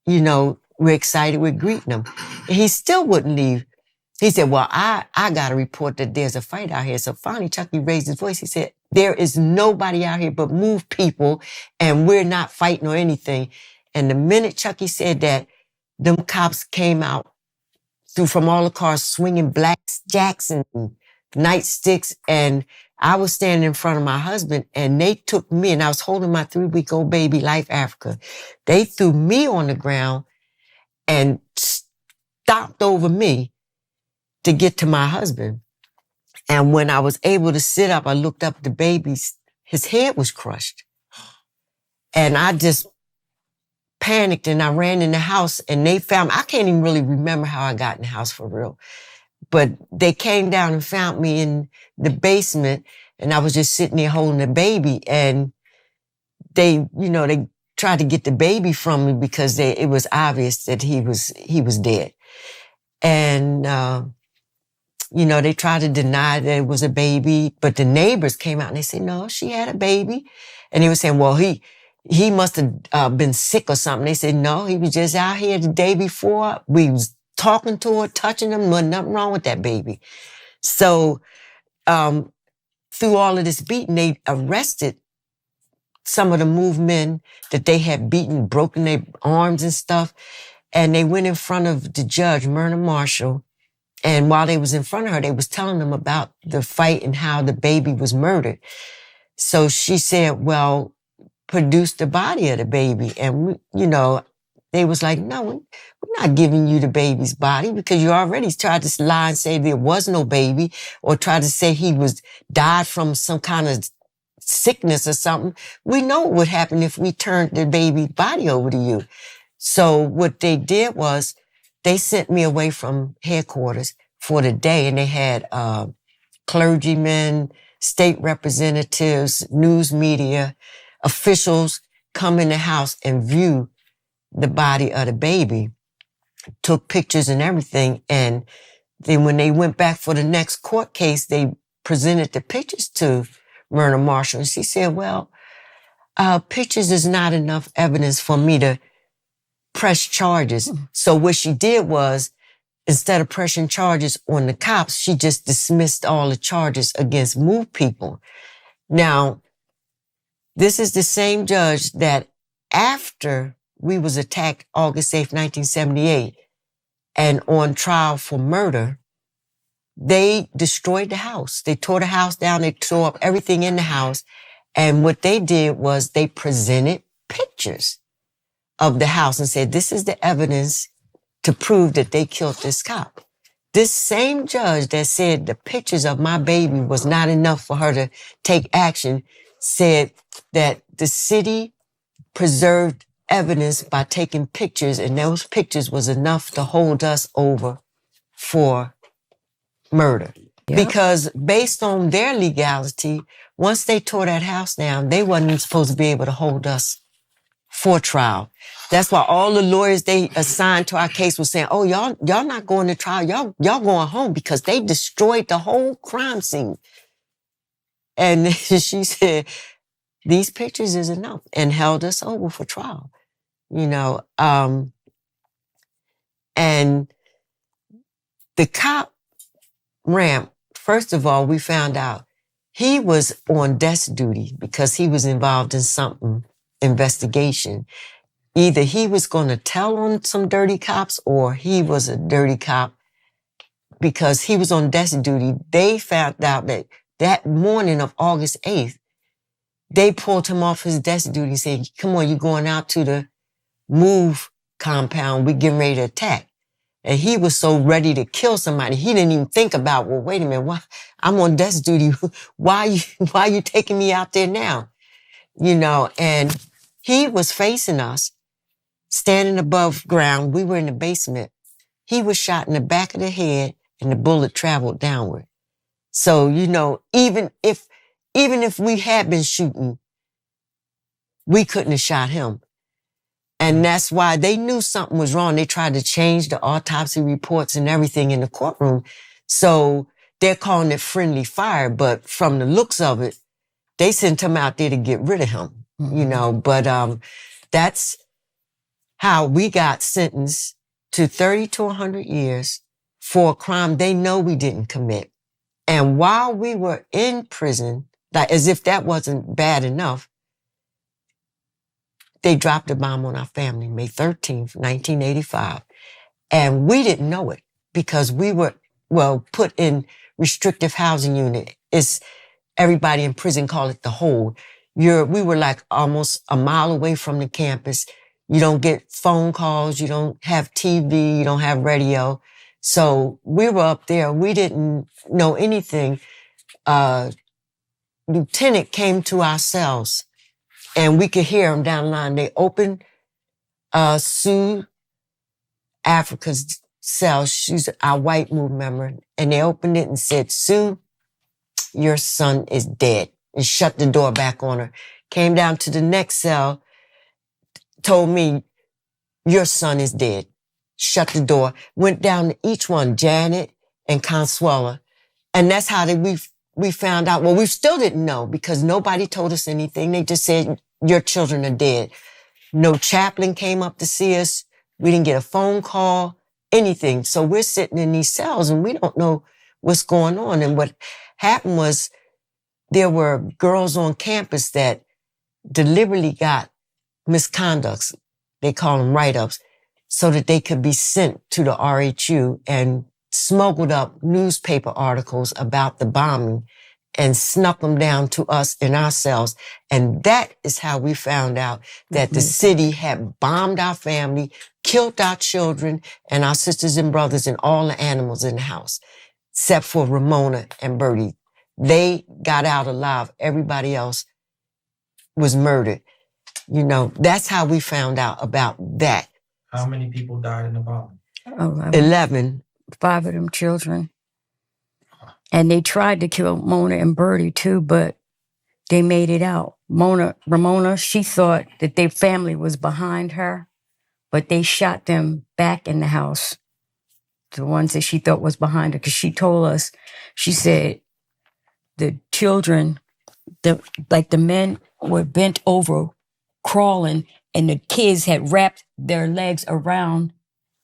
we're excited. We're greeting them. And he still wouldn't leave. He said, well, I got to report that there's a fight out here. So finally, Chucky raised his voice. He said, there is nobody out here but Move people and we're not fighting or anything. And the minute Chucky said that, them cops came out from all the cars swinging black jacks and nightsticks. And I was standing in front of my husband and they took me and I was holding my 3-week-old baby, Life Africa. They threw me on the ground and stomped over me to get to my husband. And when I was able to sit up, I looked up at the baby's, his head was crushed. And I just panicked and I ran in the house and they found, I can't even really remember how I got in the house for real. But they came down and found me in the basement and I was just sitting there holding the baby and they tried to get the baby from me because it was obvious that he was dead. And, they tried to deny that it was a baby, but the neighbors came out and they said, no, she had a baby. And they were saying, well, he must have been sick or something. They said, no, he was just out here the day before. We was talking to her, touching him, nothing wrong with that baby. So, through all of this beating, they arrested some of the MOVE men that they had beaten, broken their arms and stuff. And they went in front of the judge, Myrna Marshall. And while they was in front of her, they was telling them about the fight and how the baby was murdered. So she said, well, produce the body of the baby. And, they was like, no, we're not giving you the baby's body because you already tried to lie and say there was no baby or tried to say he died from some kind of sickness or something. We know what would happen if we turned the baby's body over to you. So what they did was they sent me away from headquarters for the day, and they had clergymen, state representatives, news media, officials come in the house and view the body of the baby, took pictures and everything. And then when they went back for the next court case, they presented the pictures to Myrna Marshall. And she said, well, pictures is not enough evidence for me to press charges. So what she did was, instead of pressing charges on the cops, she just dismissed all the charges against MOVE people. Now, this is the same judge that after we was attacked August 8th, 1978, and on trial for murder, they destroyed the house. They tore the house down. They tore up everything in the house. And what they did was they presented pictures of the house and said, this is the evidence to prove that they killed this cop. This same judge that said the pictures of my baby was not enough for her to take action said that the city preserved evidence by taking pictures, and those pictures was enough to hold us over for murder. Yep. Because based on their legality, once they tore that house down, they wasn't supposed to be able to hold us for trial. That's why all the lawyers they assigned to our case were saying, oh, y'all not going to trial. Y'all going home because they destroyed the whole crime scene. And she said, these pictures is enough, and held us over for trial, and the cop Ramp, first of all, we found out he was on desk duty because he was involved in something, investigation. Either he was going to tell on some dirty cops or he was a dirty cop because he was on desk duty. They found out that morning of August 8th, they pulled him off his desk duty and said, come on, you're going out to the MOVE compound. We're getting ready to attack. And he was so ready to kill somebody. He didn't even think about, well, wait a minute, why, I'm on desk duty. Why are you taking me out there now? And he was facing us, standing above ground. We were in the basement. He was shot in the back of the head and the bullet traveled downward. So, even if we had been shooting, we couldn't have shot him. And that's why they knew something was wrong. They tried to change the autopsy reports and everything in the courtroom. So they're calling it friendly fire. But from the looks of it, they sent him out there to get rid of him, But that's how we got sentenced to 30 to 100 years for a crime they know we didn't commit. And while we were in prison, like as if that wasn't bad enough, they dropped a bomb on our family, May 13th, 1985. And we didn't know it because we were, put in restrictive housing unit. It's everybody in prison call it the hold. We were like almost a mile away from the campus. You don't get phone calls. You don't have TV. You don't have radio. So we were up there. We didn't know anything. Lieutenant came to our cells. And we could hear them down the line. They opened Sue Africa's cell. She's our white MOVE member. And they opened it and said, Sue, your son is dead. And shut the door back on her. Came down to the next cell. told me, your son is dead. Shut the door. Went down to each one, Janet and Consuela. And that's how we found out. Well, we still didn't know because nobody told us anything. They just said, your children are dead. No chaplain came up to see us. We didn't get a phone call, anything. So we're sitting in these cells and we don't know what's going on. And what happened was there were girls on campus that deliberately got misconducts. They call them write-ups, so that they could be sent to the RHU and smuggled up newspaper articles about the bombing and snuck them down to us in our cells. And that is how we found out that the city had bombed our family, killed our children and our sisters and brothers and all the animals in the house, except for Ramona and Bertie. They got out alive. Everybody else was murdered. You know, that's how we found out about that. How many people died in the bombing? 11. 5 of them children. And they tried to kill Mona and Bertie too, but they made it out. Ramona, she thought that their family was behind her, but they shot them back in the house. The ones that she thought was behind her, because she told us, she said the children, the men were bent over, crawling, and the kids had wrapped their legs around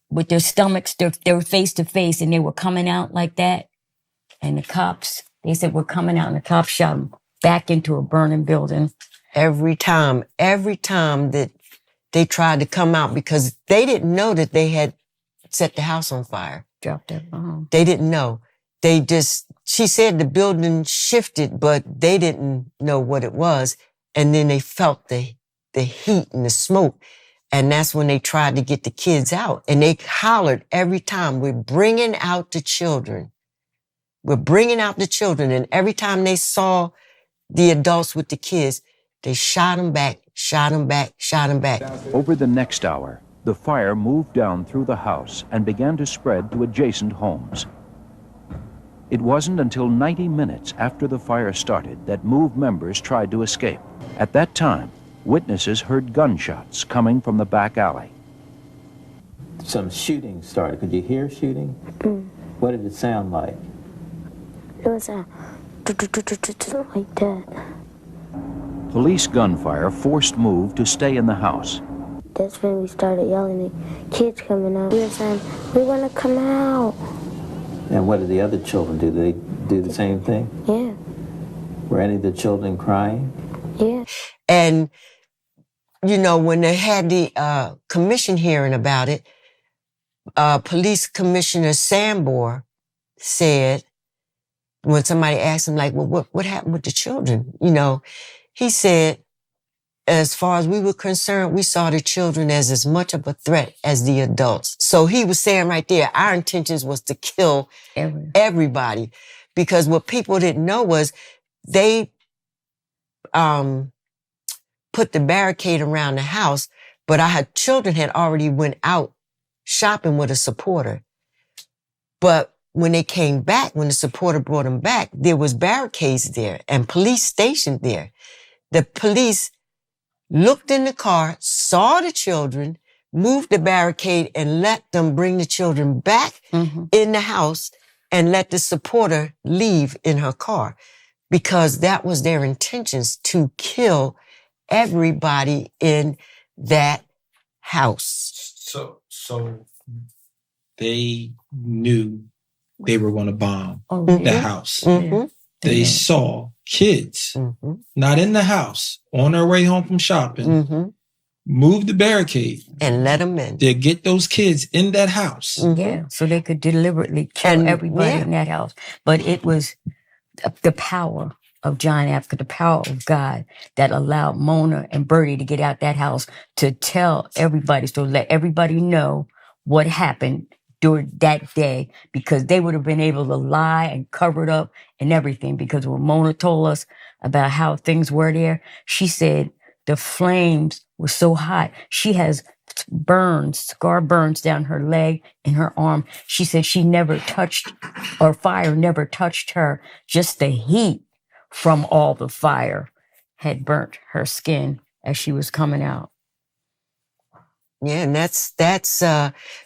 with their stomachs. They were face to face, and they were coming out like that. And the cops, they said, we're coming out, and the cops shot them back into a burning building. Every time that they tried to come out, because they didn't know that they had set the house on fire. Dropped that bomb. They didn't know. She said the building shifted, but they didn't know what it was. And then they felt the heat and the smoke. And that's when they tried to get the kids out. And they hollered every time, we're bringing out the children. We're bringing out the children. And every time they saw the adults with the kids, they shot them back, shot them back, shot them back. Over the next hour, the fire moved down through the house and began to spread to adjacent homes. It wasn't until 90 minutes after the fire started that MOVE members tried to escape. At that time, witnesses heard gunshots coming from the back alley. Some shooting started. Could you hear shooting? What did it sound like? It was like that. Police gunfire forced MOVE to stay in the house. That's when we started yelling at kids coming out. We were saying, we want to come out. And what did the other children do? Did they do the same thing? Yeah. Were any of the children crying? Yeah. And, you know, when they had the commission hearing about it, Police Commissioner Sambor said, when somebody asked him, like, well, what happened with the children? You know, he said, as far as we were concerned, we saw the children as much of a threat as the adults. So he was saying right there, our intentions was to kill everybody. Because what people didn't know was they put the barricade around the house, but our children had already went out shopping with a supporter. But when they came back, when the supporter brought them back, there was barricades there and police stationed there. The police looked in the car, saw the children, moved the barricade and let them bring the children back in the house and let the supporter leave in her car, because that was their intentions, to kill everybody in that house. So they knew they were going to bomb the house. They saw kids not in the house, on their way home from shopping, move the barricade and let them in. They get those kids in that house. Yeah, so they could deliberately kill everybody in that house. But it was the power of John Africa, the power of God, that allowed Mona and Bertie to get out that house to tell everybody, so let everybody know what happened during that day, because they would have been able to lie and cover it up and everything. Because when Mona told us about how things were there, she said the flames were so hot. She has scar burns down her leg and her arm. She said she never touched, or fire never touched her. Just the heat from all the fire had burnt her skin as she was coming out. Yeah, and that's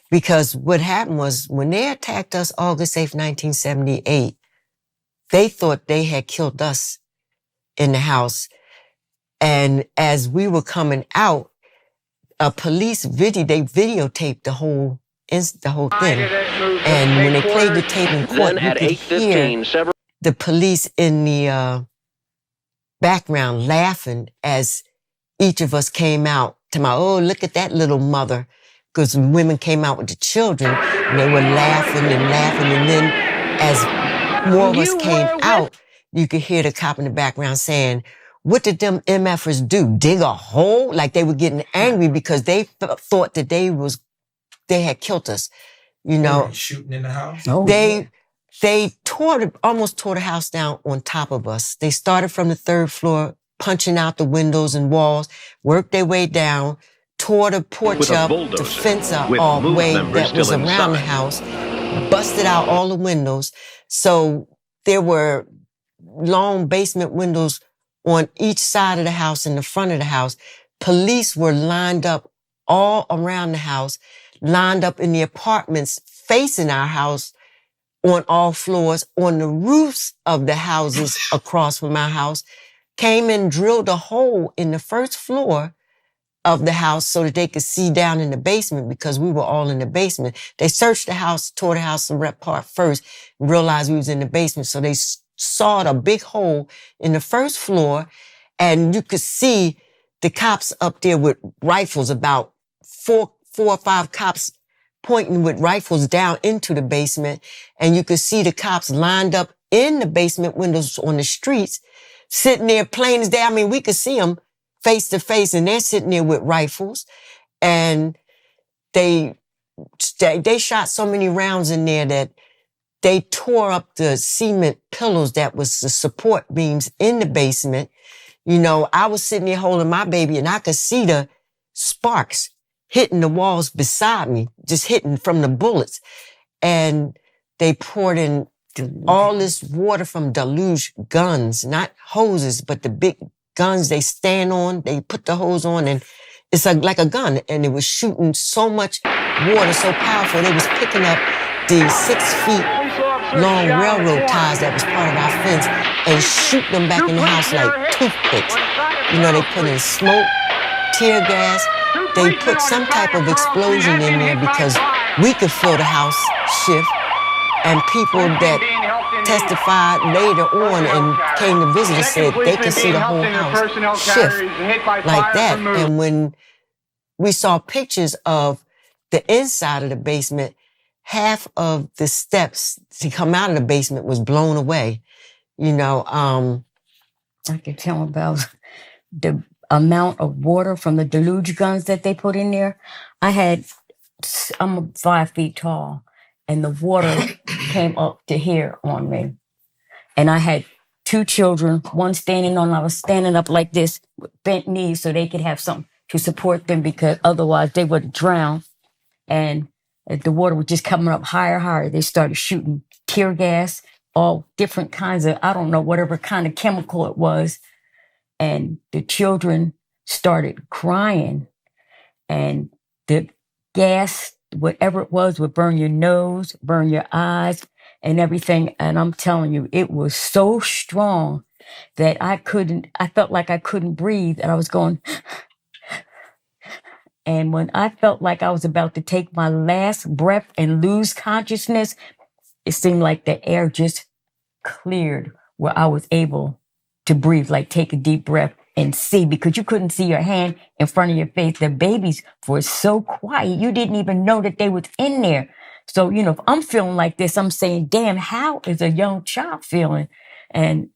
because what happened was when they attacked us August 8th, 1978, they thought they had killed us in the house. And as we were coming out, a police they videotaped the whole thing. And when they played the tape in court, you could hear the police in the background laughing as each of us came out to oh, look at that little mother. Because women came out with the children and they were laughing and laughing. And then as more of us came out, you could hear the cop in the background saying, what did them MFers do? Dig a hole? Like they were getting angry because they thought that they had killed us. You know, shooting in the house. Oh, they almost tore the house down on top of us. They started from the 3rd floor, punching out the windows and walls, worked their way down, tore the porch up, the fence up all the way that was around the house, busted out all the windows. So there were long basement windows on each side of the house and the front of the house. Police were lined up all around the house, lined up in the apartments facing our house on all floors, on the roofs of the houses across from our house, came and drilled a hole in the 1st floor of the house so that they could see down in the basement because we were all in the basement. They searched the house, tore the house apart first, and realized we was in the basement. So they sawed a big hole in the 1st floor, and you could see the cops up there with rifles, about four or five cops pointing with rifles down into the basement. And you could see the cops lined up in the basement windows on the streets, sitting there plain as day. I mean, we could see them face to face, and they're sitting there with rifles. And they shot so many rounds in there that they tore up the cement pillars that was the support beams in the basement. You know, I was sitting there holding my baby, and I could see the sparks hitting the walls beside me, just hitting from the bullets. And they poured in all this water from deluge guns, not hoses, but the big guns they stand on. They put the hose on, and it's like a gun. And it was shooting so much water, so powerful. They was picking up the 6 feet long railroad ties that was part of our fence and shoot them back in the house like toothpicks. You know, they put in smoke, tear gas. They put some type of explosion in there because we could feel the house shift. And people that testified later on and came to visit us said they could see the whole house shift like that. And when we saw pictures of the inside of the basement, half of the steps to come out of the basement was blown away. You know, I could tell about the amount of water from the deluge guns that they put in there. I'm 5 feet tall, and the water came up to here on me. And I had 2 children, one standing on, I was standing up like this with bent knees so they could have something to support them because otherwise they would drown. And the water was just coming up higher, higher. They started shooting tear gas, all different kinds of, I don't know, whatever kind of chemical it was. And the children started crying, and the gas, whatever it was, would burn your nose, burn your eyes and everything. And I'm telling you, it was so strong that I felt like I couldn't breathe, and I was going. And when I felt like I was about to take my last breath and lose consciousness, it seemed like the air just cleared where I was able to breathe, like take a deep breath and see, because you couldn't see your hand in front of your face. The babies were so quiet. You didn't even know that they was in there. So, you know, if I'm feeling like this, I'm saying, damn, how is a young child feeling? And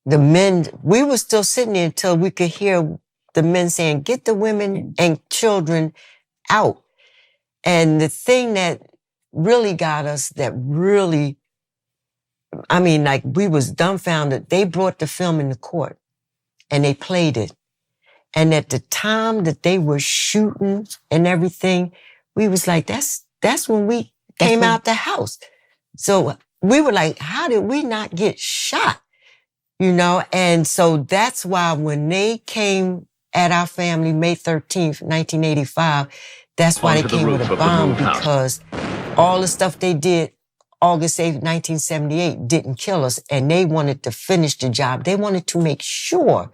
the men, we were still sitting there until we could hear the men saying, get the women and children out. And the thing that really got us, we was dumbfounded. They brought the film into court and they played it. And at the time that they were shooting and everything, we was like, that's when we came out the house. So we were like, how did we not get shot? You know? And so that's why when they came at our family May 13th, 1985. That's why they came with a bomb, because all the stuff they did August 8th, 1978 didn't kill us, and they wanted to finish the job. They wanted to make sure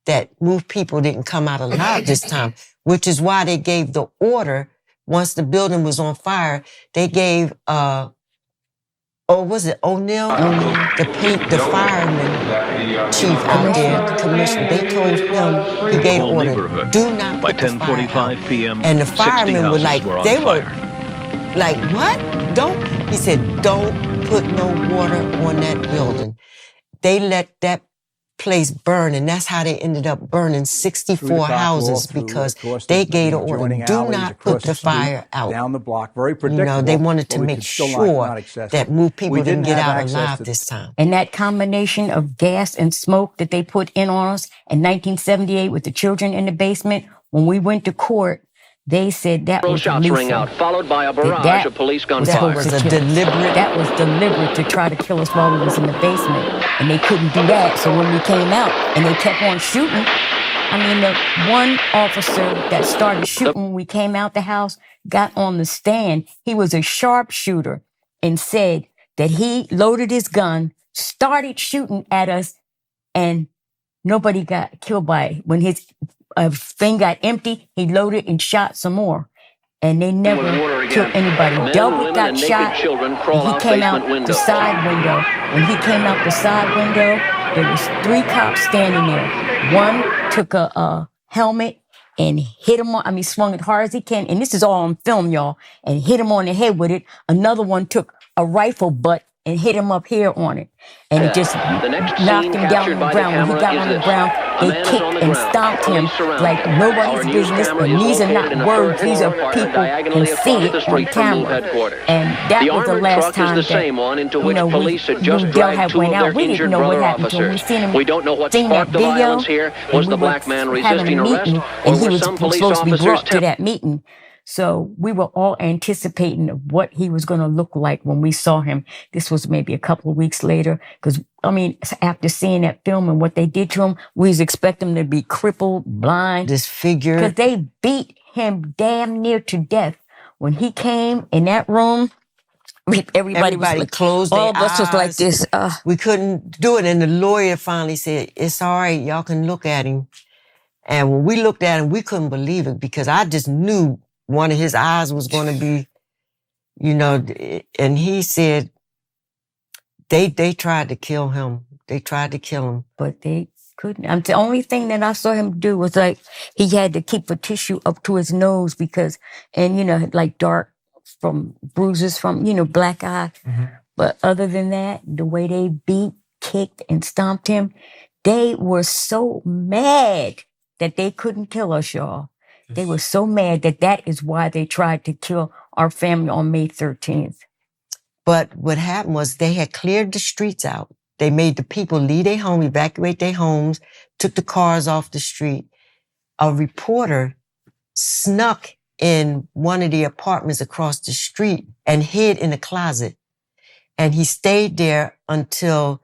that MOVE people didn't come out alive this time, which is why they gave the order once the building was on fire. They gave, was it O'Neill? The fireman chief out there, the commissioner, they told him, he gave the order, do not put the fire out. And the firemen were like, they were like, what? He said, don't put no water on that building. They let that place burn, and that's how they ended up burning 64 houses, because they gave the order, do not put the fire out. Down the block, very predictable. They wanted to make sure that MOVE people didn't get out alive this time. And that combination of gas and smoke that they put in on us in 1978 with the children in the basement, when we went to court, they said that was shots ring out, followed by a barrage of police gunfire. That was deliberate to try to kill us while we was in the basement, and they couldn't do that. So when we came out and they kept on shooting, I mean, the one officer that started shooting when we came out the house got on the stand. He was a sharpshooter and said that he loaded his gun, started shooting at us, and nobody got killed by it. When his thing got empty, he loaded and shot some more. And they never killed anybody. Delbert got shot, and he came out the side window. When he came out the side window, there was 3 cops standing there. One took a helmet and hit him on, swung it hard as he can. And this is all on film, y'all. And hit him on the head with it. Another one took a rifle butt and hit him up here on it. And it just knocked him down on the ground. When he got on the ground, they kicked and stomped him like nobody's business. And these are not words. These are people can see it on camera. And that was the last time that Del had went out. We didn't know what happened to him. We seen him sing that video. Was the black man resisting arrest, and he was supposed to be brought to that meeting. So we were all anticipating what he was going to look like when we saw him. This was maybe a couple of weeks later. Because, after seeing that film and what they did to him, we was expecting him to be crippled, blind. Disfigured. Because they beat him damn near to death. When he came in that room, everybody was like, closed their eyes. All of us was like this. We couldn't do it. And the lawyer finally said, it's all right. Y'all can look at him. And when we looked at him, we couldn't believe it, because I just knew one of his eyes was going to be, and he said they tried to kill him. They tried to kill him. But they couldn't. The only thing that I saw him do was he had to keep a tissue up to his nose because, and dark from bruises from, black eye. Mm-hmm. But other than that, the way they beat, kicked, and stomped him, they were so mad that they couldn't kill us, y'all. They were so mad that is why they tried to kill our family on May 13th. But what happened was they had cleared the streets out. They made the people leave their home, evacuate their homes, took the cars off the street. A reporter snuck in one of the apartments across the street and hid in a closet. And he stayed there until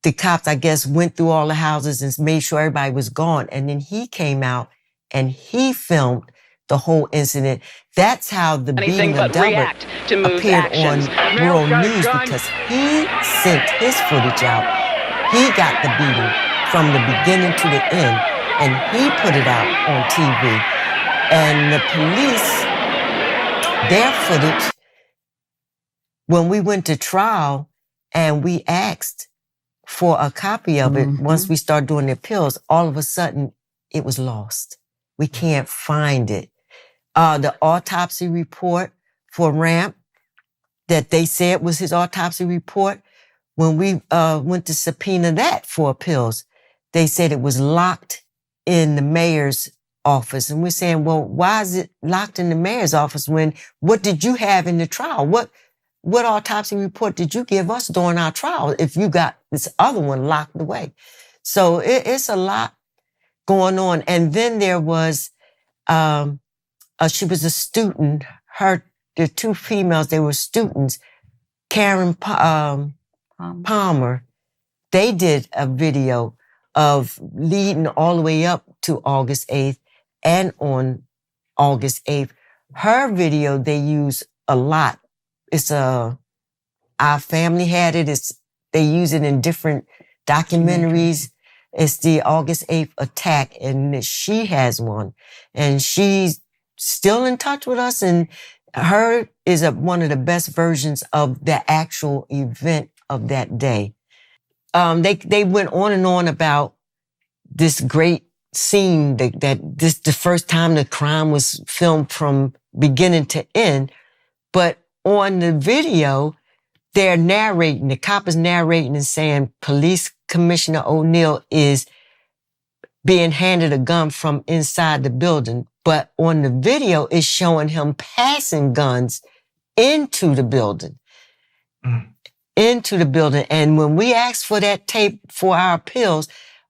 the cops, I guess, went through all the houses and made sure everybody was gone. And then he came out and he filmed the whole incident. That's how the beating of Delbert appeared on World News, because he sent his footage out. He got the beating from the beginning to the end, and he put it out on TV. And the police, their footage, when we went to trial and we asked for a copy of it, once we started doing the appeals, all of a sudden it was lost. We can't find it. The autopsy report for Ramp that they said was his autopsy report, when we went to subpoena that for appeals, they said it was locked in the mayor's office. And we're saying, well, why is it locked in the mayor's office what did you have in the trial? What autopsy report did you give us during our trial if you got this other one locked away? So it's a lot going on. And then there was, she was a student. The 2 females, they were students. Karen Palmer, they did a video of leading all the way up to August 8th and on August 8th. Her video, they use a lot. It's our family had it. They use it in different documentaries. It's the August 8th attack, and she has one. And she's still in touch with us, and her is one of the best versions of the actual event of that day. They went on and on about this great scene that the first time the crime was filmed from beginning to end. But on the video, they're narrating, the cop is narrating and saying Police Commissioner O'Neill is being handed a gun from inside the building. But on the video, it's showing him passing guns into the building. Into the building. And when we asked for that tape for our appeals,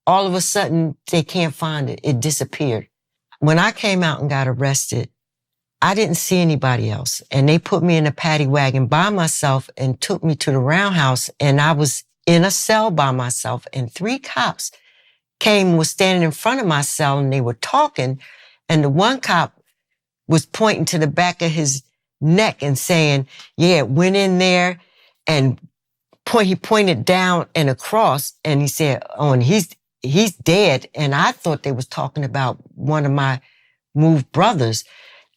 all of a sudden they can't find it. It disappeared. When I came out and got arrested, I didn't see anybody else. And they put me in a paddy wagon by myself and took me to the roundhouse. And I was in a cell by myself. And 3 cops was standing in front of my cell, and they were talking. And the one cop was pointing to the back of his neck and saying, yeah, went in there, and he pointed down and across, and he said, oh, and he's dead. And I thought they was talking about one of my moved brothers.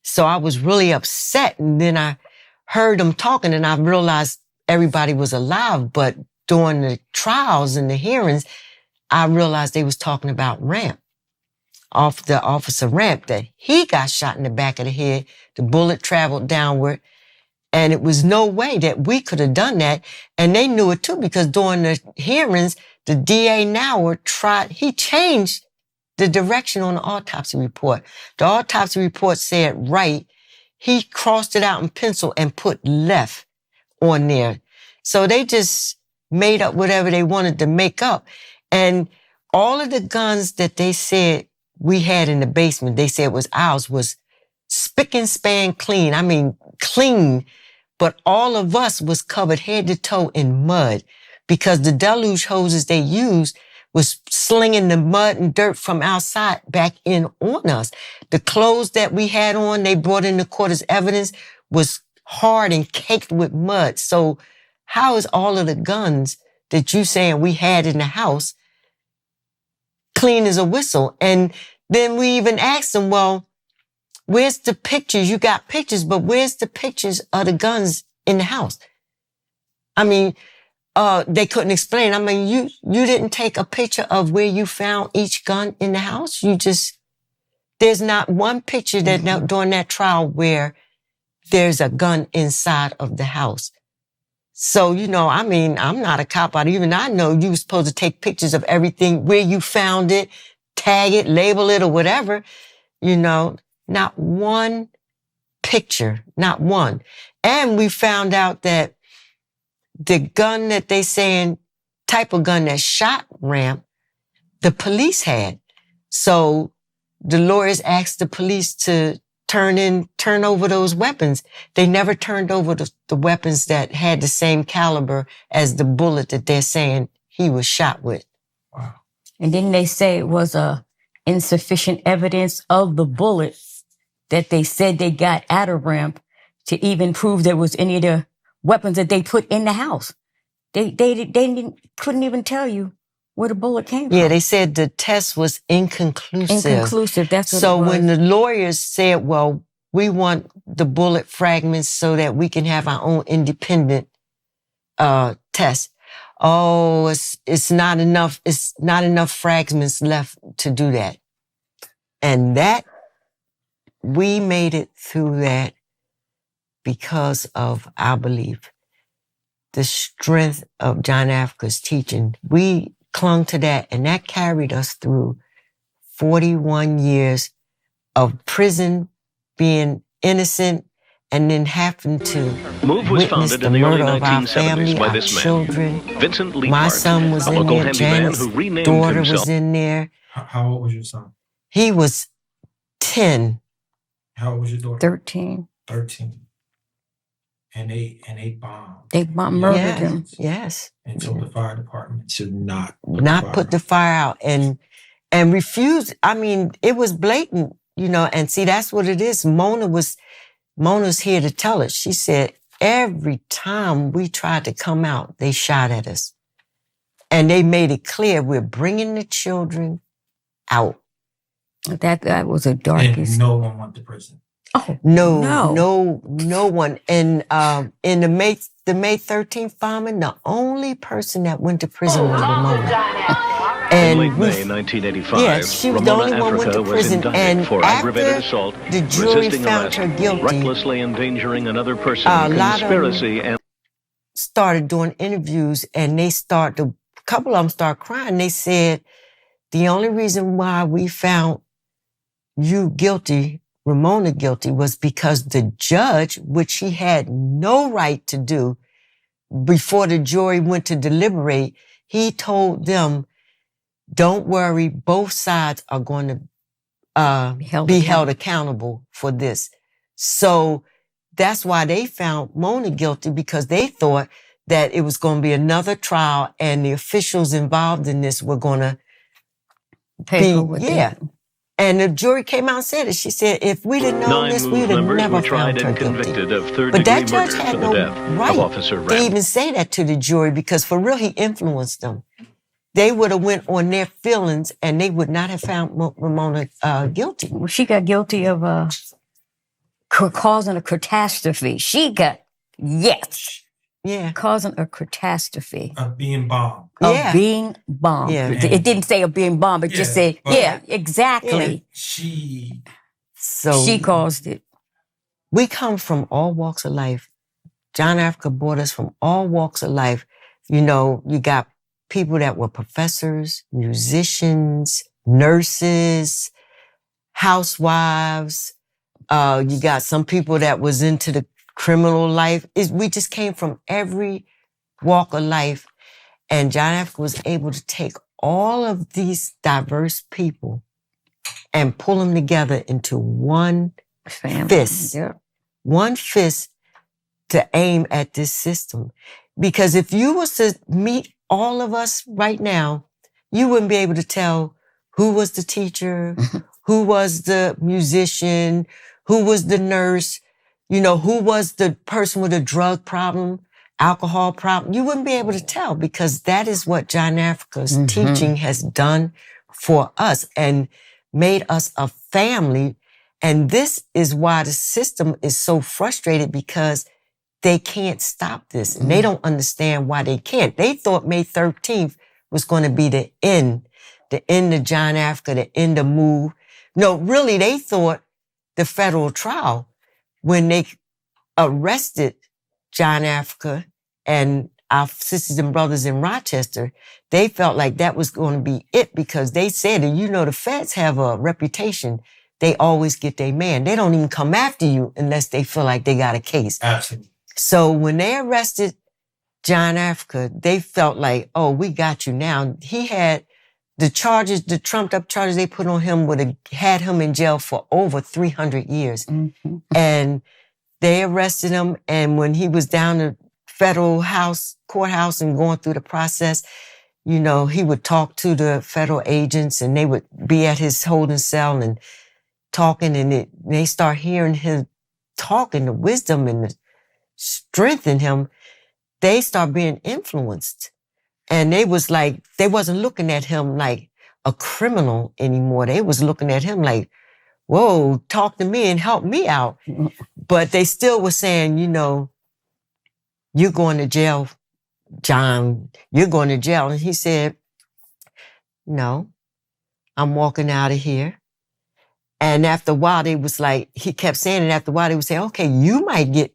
So I was really upset. And then I heard them talking, and I realized everybody was alive. But during the trials and the hearings, I realized they was talking about Ramp, off the officer Ramp, that he got shot in the back of the head. The bullet traveled downward, and it was no way that we could have done that. And they knew it too, because during the hearings, the DA he changed the direction on the autopsy report. The autopsy report said right. He crossed it out in pencil and put left on there. So they just made up whatever they wanted to make up. And all of the guns that they said we had in the basement, they said was ours, was spick and span clean. I mean, clean. But all of us was covered head to toe in mud, because the deluge hoses they used was slinging the mud and dirt from outside back in on us. The clothes that we had on, they brought in the court as evidence, was hard and caked with mud. So how is all of the guns that you saying we had in the house clean as a whistle? And then we even asked them, well, where's the pictures? You got pictures, but where's the pictures of the guns in the house? I mean, they couldn't explain. I mean, you didn't take a picture of where you found each gun in the house. There's not one picture that during that trial where there's a gun inside of the house. So, I mean, I'm not a cop. I know you were supposed to take pictures of everything, where you found it, tag it, label it, or whatever. Not one picture, not one. And we found out that the gun that they saying, type of gun that shot Ramp, the police had. So the lawyers asked the police to turn over those weapons. They never turned over the weapons that had the same caliber as the bullet that they're saying he was shot with. Wow. And then they say it was insufficient evidence of the bullet that they said they got out of Ramp to even prove there was any of the weapons that they put in the house. They couldn't even tell you where the bullet came from. Yeah, they said the test was inconclusive. Inconclusive, that's what so it was. When the lawyers said, well, we want the bullet fragments so that we can have our own independent test. Oh, it's not enough. It's not enough fragments left to do that. And that, we made it through that because of our belief. The strength of John Africa's teaching. We clung to that, and that carried us through 41 years of prison, being innocent, and then having to witness the murder of our family, our children. My son was in there, Janet's daughter was in there. How old was your son? He was 10. How old was your daughter? 13. 13. And they bombed. They murdered him. Yes. And told the fire department to not put the fire out. And and refused. I mean, it was blatant, you know, and see, that's what it is. Mona's here to tell us. She said, every time we tried to come out, they shot at us. And they made it clear we're bringing the children out. That was a darkest. And no one went to prison. Oh, no one. And in the May 13th bombing, the only person that went to prison was Ramona. In late May 1985, yes, she was the only one went to prison. And for aggravated assault, the jury resisting found arrest, her guilty, recklessly endangering another person, conspiracy, and started doing interviews, and a couple of them started crying. They said, the only reason why we found you guilty, Ramona guilty, was because the judge, which he had no right to do, before the jury went to deliberate, he told them, don't worry, both sides are going to be held accountable for this. So that's why they found Mona guilty, because they thought that it was going to be another trial and the officials involved in this were going to And the jury came out and said it. She said, if we didn't know this, we would have never found her guilty. But that judge had no right to even say that to the jury, because for real, he influenced them. They would have went on their feelings and they would not have found Ramona guilty. Well, she got guilty of causing a catastrophe. Causing a catastrophe. Of being bombed. Being bombed. Yeah. It didn't say of being bombed. It just said, exactly. Yeah. She caused it. We come from all walks of life. John Africa brought us from all walks of life. You know, you got people that were professors, musicians, nurses, housewives. You got some people that was into the criminal life. We just came from every walk of life. And John Africa was able to take all of these diverse people and pull them together into one fist. Yeah. One fist to aim at this system. Because if you was to meet all of us right now, you wouldn't be able to tell who was the teacher, who was the musician, who was the nurse, you know, who was the person with a drug problem, alcohol problem. You wouldn't be able to tell, because that is what John Africa's teaching has done for us and made us a family. And this is why the system is so frustrated, because they can't stop this. And they don't understand why they can't. They thought May 13th was going to be the end of John Africa, the end of MOVE. No, really, they thought the federal trial, when they arrested John Africa and our sisters and brothers in Rochester, they felt like that was going to be it, because they said, and you know, the feds have a reputation. They always get their man. They don't even come after you unless they feel like they got a case. Absolutely. So when they arrested John Africa, they felt like, oh, we got you now. He had the charges, the trumped up charges they put on him would have had him in jail for over 300 years. Mm-hmm. And they arrested him. And when he was down the federal courthouse and going through the process, you know, he would talk to the federal agents and they would be at his holding cell and talking, and they start hearing him talking, the wisdom and the strength in him. They start being influenced. And they was like, they wasn't looking at him like a criminal anymore. They was looking at him like, whoa, talk to me and help me out. But they still were saying, you know, you're going to jail, John. You're going to jail. And he said, no, I'm walking out of here. And after a while, they was like, he kept saying it. After a while, they would say, okay, you might get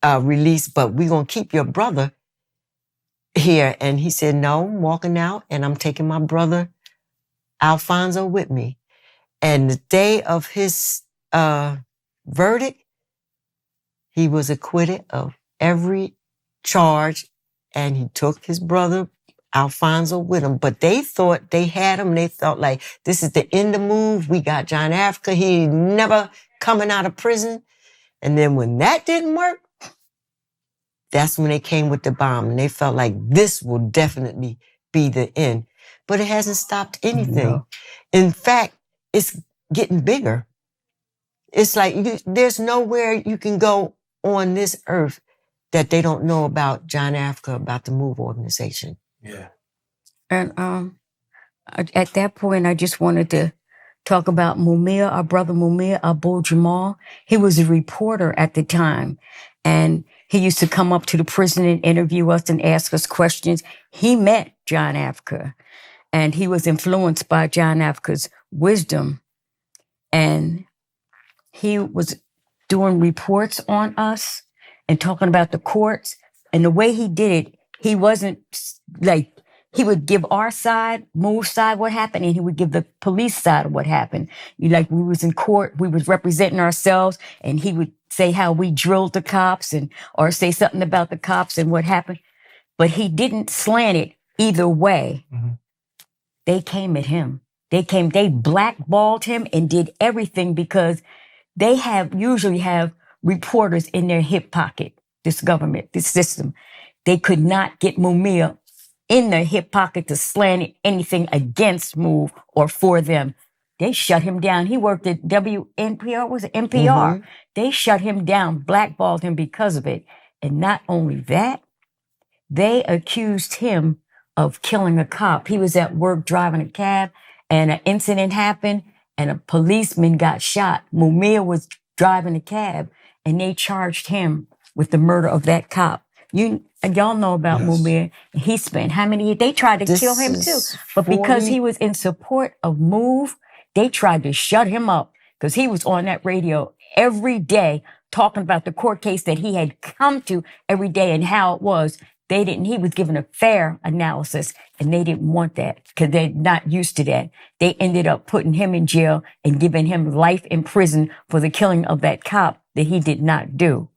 released, but we're going to keep your brother here. And he said, no, I'm walking out and I'm taking my brother Alfonso with me. And the day of his verdict, he was acquitted of every charge, and he took his brother Alfonso with him. But they thought they had him. They felt like this is the end of MOVE. We got John Africa. He never coming out of prison. And then when that didn't work, that's when they came with the bomb. And they felt like this will definitely be the end. but it hasn't stopped anything. No. In fact, it's getting bigger. It's like there's nowhere you can go on this earth that they don't know about John Africa, about the MOVE organization. Yeah. And at that point, I just wanted to talk about Mumia, our brother Mumia Abu Jamal. He was a reporter at the time, and he used to come up to the prison and interview us and ask us questions. He met John Africa, and he was influenced by John Africa's wisdom, and he was doing reports on us and talking about the courts. And the way he did it, he wasn't like, he would give our side, MOVE side, what happened, and he would give the police side of what happened. Like, we was in court, we was representing ourselves, and he would say how we drilled the cops or say something about the cops and what happened. But he didn't slant it either way. Mm-hmm. They came at him. They blackballed him and did everything because they usually have reporters in their hip pocket, this government, this system. They could not get Mumia in their hip pocket to slant anything against MOVE or for them. They shut him down. He worked at WNPR, was it NPR? Mm-hmm. They shut him down, blackballed him because of it. And not only that, they accused him of killing a cop. He was at work driving a cab, and an incident happened, and a policeman got shot. Mumia was driving a cab, and they charged him with the murder of that cop. Y'all know about Mumia. He spent how many years? They tried to kill him too. But because he was in support of MOVE, they tried to shut him up because he was on that radio every day talking about the court case that he had come to every day and how it was. He was given a fair analysis, and they didn't want that because they're not used to that. They ended up putting him in jail and giving him life in prison for the killing of that cop that he did not do.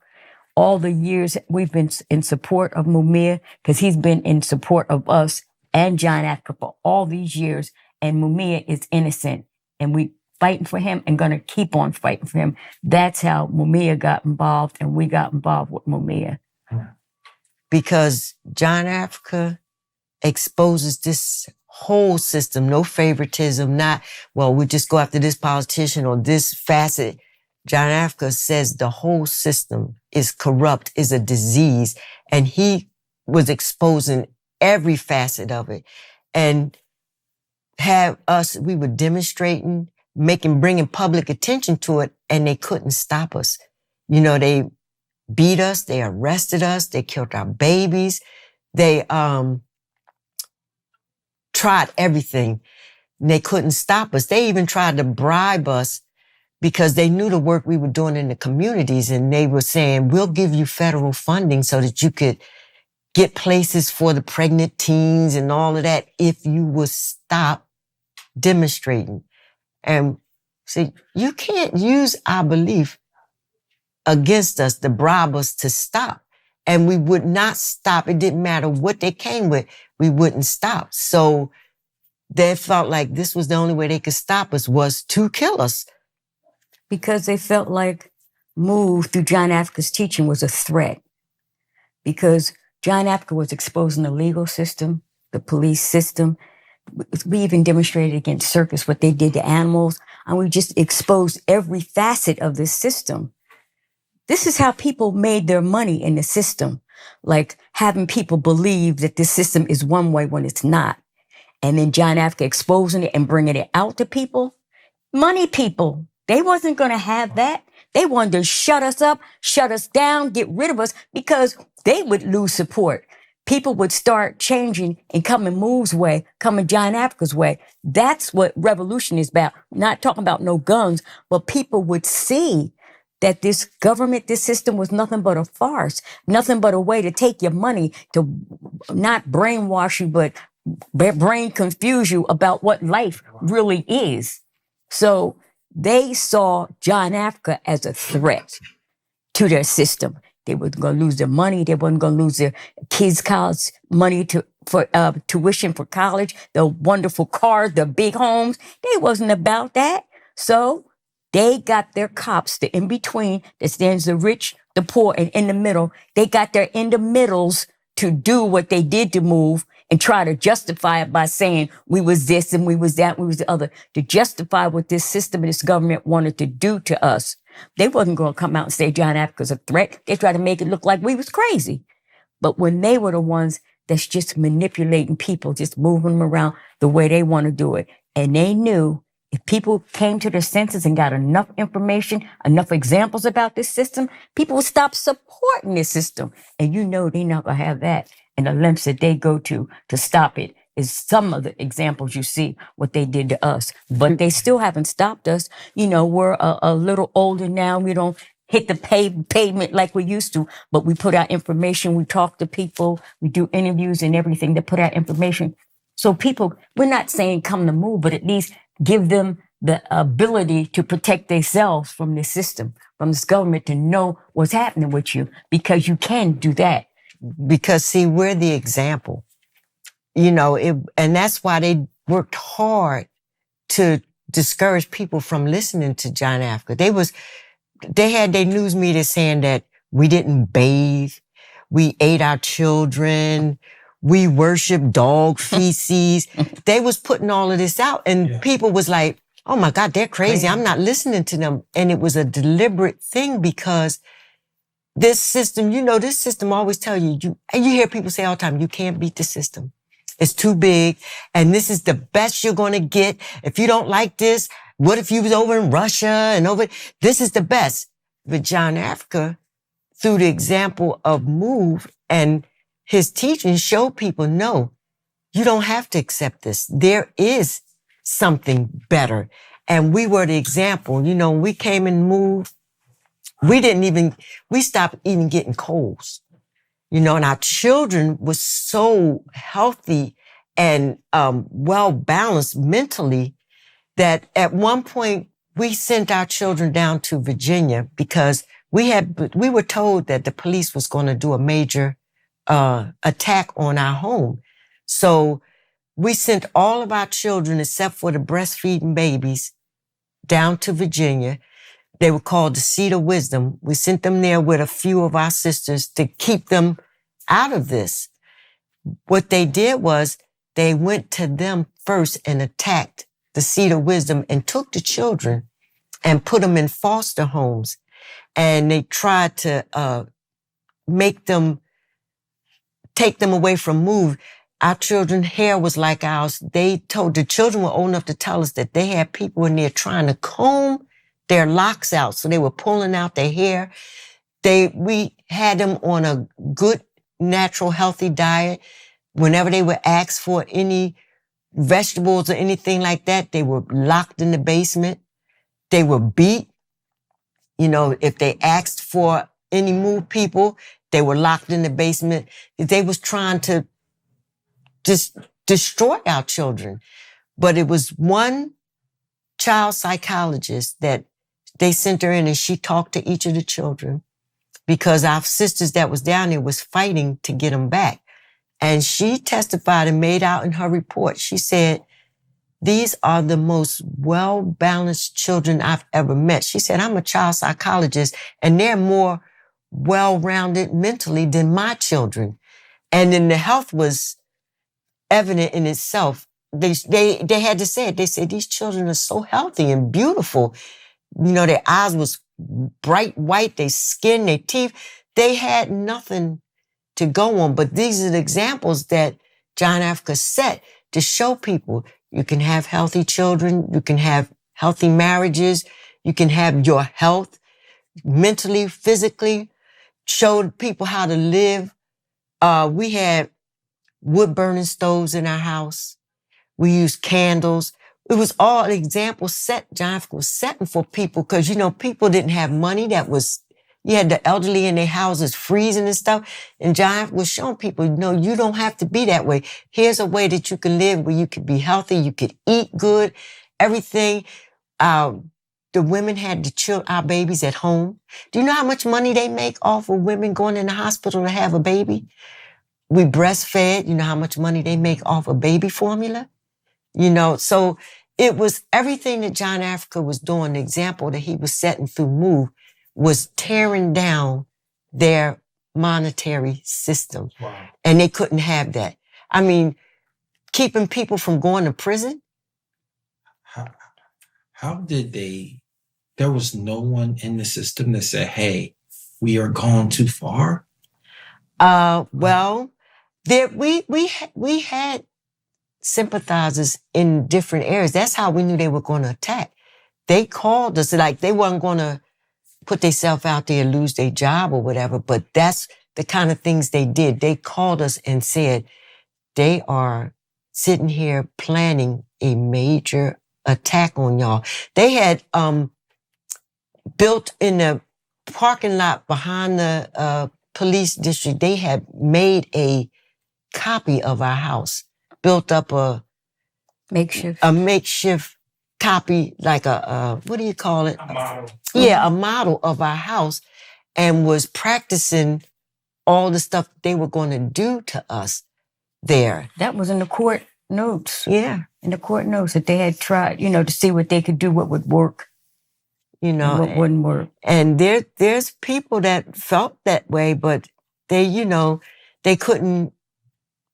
All the years we've been in support of Mumia, because he's been in support of us and John Africa for all these years, and Mumia is innocent, and we fighting for him and going to keep on fighting for him. That's how Mumia got involved, and we got involved with Mumia. Because John Africa exposes this whole system, no favoritism, we'll just go after this politician or this facet. John Africa says the whole system is corrupt, is a disease, and he was exposing every facet of it. And we were demonstrating, bringing public attention to it, and they couldn't stop us. They beat us, they arrested us, they killed our babies, they tried everything. And they couldn't stop us. They even tried to bribe us because they knew the work we were doing in the communities, and they were saying, we'll give you federal funding so that you could get places for the pregnant teens and all of that if you would stop demonstrating. And see, you can't use our belief against us to bribe us to stop. And we would not stop. It didn't matter what they came with. We wouldn't stop. So they felt like this was the only way they could stop us, was to kill us. Because they felt like MOVE through John Africa's teaching was a threat. Because John Africa was exposing the legal system, the police system. We even demonstrated against circus what they did to animals. And we just exposed every facet of this system. This is how people made their money in the system, like having people believe that this system is one way when it's not. And then John Africa exposing it and bringing it out to people. Money people, they wasn't going to have that. They wanted to shut us up, shut us down, get rid of us because they would lose support. People would start changing and coming MOVE's way, coming John Africa's way. That's what revolution is about. Not talking about no guns, but people would see that this government, this system was nothing but a farce, nothing but a way to take your money, to not brainwash you, but brain confuse you about what life really is. So they saw John Africa as a threat to their system. They were going to lose their money. They weren't going to lose their kids' college money for tuition for college, the wonderful cars, the big homes. They wasn't about that. So they got their cops, the in-between that stands the rich, the poor, and in the middle. They got their in the middles to do what they did to MOVE, and try to justify it by saying we was this and we was that, we was the other, to justify what this system and this government wanted to do to us. They wasn't going to come out and say John Africa's a threat. They tried to make it look like we was crazy. But when they were the ones that's just manipulating people, just moving them around the way they want to do it, and they knew if people came to their senses and got enough information, enough examples about this system, people would stop supporting this system. And you know they're not going to have that. And the lengths that they go to stop it is some of the examples you see what they did to us. But they still haven't stopped us. You know, we're a little older now. We don't hit the pavement like we used to, but we put out information. We talk to people. We do interviews and everything to put out information. So people, we're not saying come to move, but at least give them the ability to protect themselves from this system, from this government, to know what's happening with you, because you can do that. Because, see, we're the example, you know, and that's why they worked hard to discourage people from listening to John Africa. They had their news media saying that we didn't bathe, we ate our children, we worship dog feces. They was putting all of this out, and people was like, oh my God, they're crazy. I'm not listening to them. And it was a deliberate thing, because this system, you know, this system always tell you, and you hear people say all the time, you can't beat the system. It's too big. And this is the best you're going to get. If you don't like this, what if you was over in Russia and over, this is the best. But John Africa, through the example of MOVE and his teaching, showed people, no, you don't have to accept this. There is something better. And we were the example. You know, we came and MOVE. We stopped even getting colds, you know, and our children were so healthy and well balanced mentally that at one point we sent our children down to Virginia because we were told that the police was going to do a major attack on our home. So we sent all of our children, except for the breastfeeding babies, down to Virginia. They were called the Seat of Wisdom. We sent them there with a few of our sisters to keep them out of this. What they did was they went to them first and attacked the Seat of Wisdom and took the children and put them in foster homes. And they tried to take them away from MOVE. Our children's hair was like ours. The children were old enough to tell us that they had people in there trying to comb their locks out. So they were pulling out their hair. We had them on a good, natural, healthy diet. Whenever they were asked for any vegetables or anything like that, they were locked in the basement. They were beat. You know, if they asked for any MOVE people, they were locked in the basement. They was trying to just destroy our children. But it was one child psychologist that they sent her in, and she talked to each of the children because our sisters that was down there was fighting to get them back. And she testified and made out in her report. She said, these are the most well-balanced children I've ever met. She said, I'm a child psychologist, and they're more well-rounded mentally than my children. And then the health was evident in itself. They had to say it. They said, these children are so healthy and beautiful. You know, their eyes was bright white, their skin, their teeth. They had nothing to go on. But these are the examples that John Africa set to show people you can have healthy children, you can have healthy marriages, you can have your health mentally, physically, showed people how to live. We had wood burning stoves in our house. We used candles. It was all an example set John Africa was setting for people because, you know, people didn't have money. You had the elderly in their houses freezing and stuff. And John Africa was showing people, no, you don't have to be that way. Here's a way that you can live where you could be healthy. You could eat good, everything. The women had to chill our babies at home. Do you know how much money they make off of women going in the hospital to have a baby? We breastfed. You know how much money they make off of baby formula? You know, so it was everything that John Africa was doing, the example that he was setting through MOVE was tearing down their monetary system. Wow. And they couldn't have that. I mean, keeping people from going to prison. How did there was no one in the system that said, hey, we are gone too far? Well, we had sympathizers in different areas. That's how we knew they were going to attack. They called us, like they weren't going to put themselves out there and lose their job or whatever, but that's the kind of things they did. They called us and said they are sitting here planning a major attack on y'all. They had built in the parking lot behind the police district, they had made a copy of our house, built up a makeshift copy, like a what do you call it? A model. Yeah, a model of our house, and was practicing all the stuff they were going to do to us there. That was in the court notes. Yeah. In the court notes that they had tried, to see what they could do, what would work. What wouldn't work. And there's people that felt that way, but they, they couldn't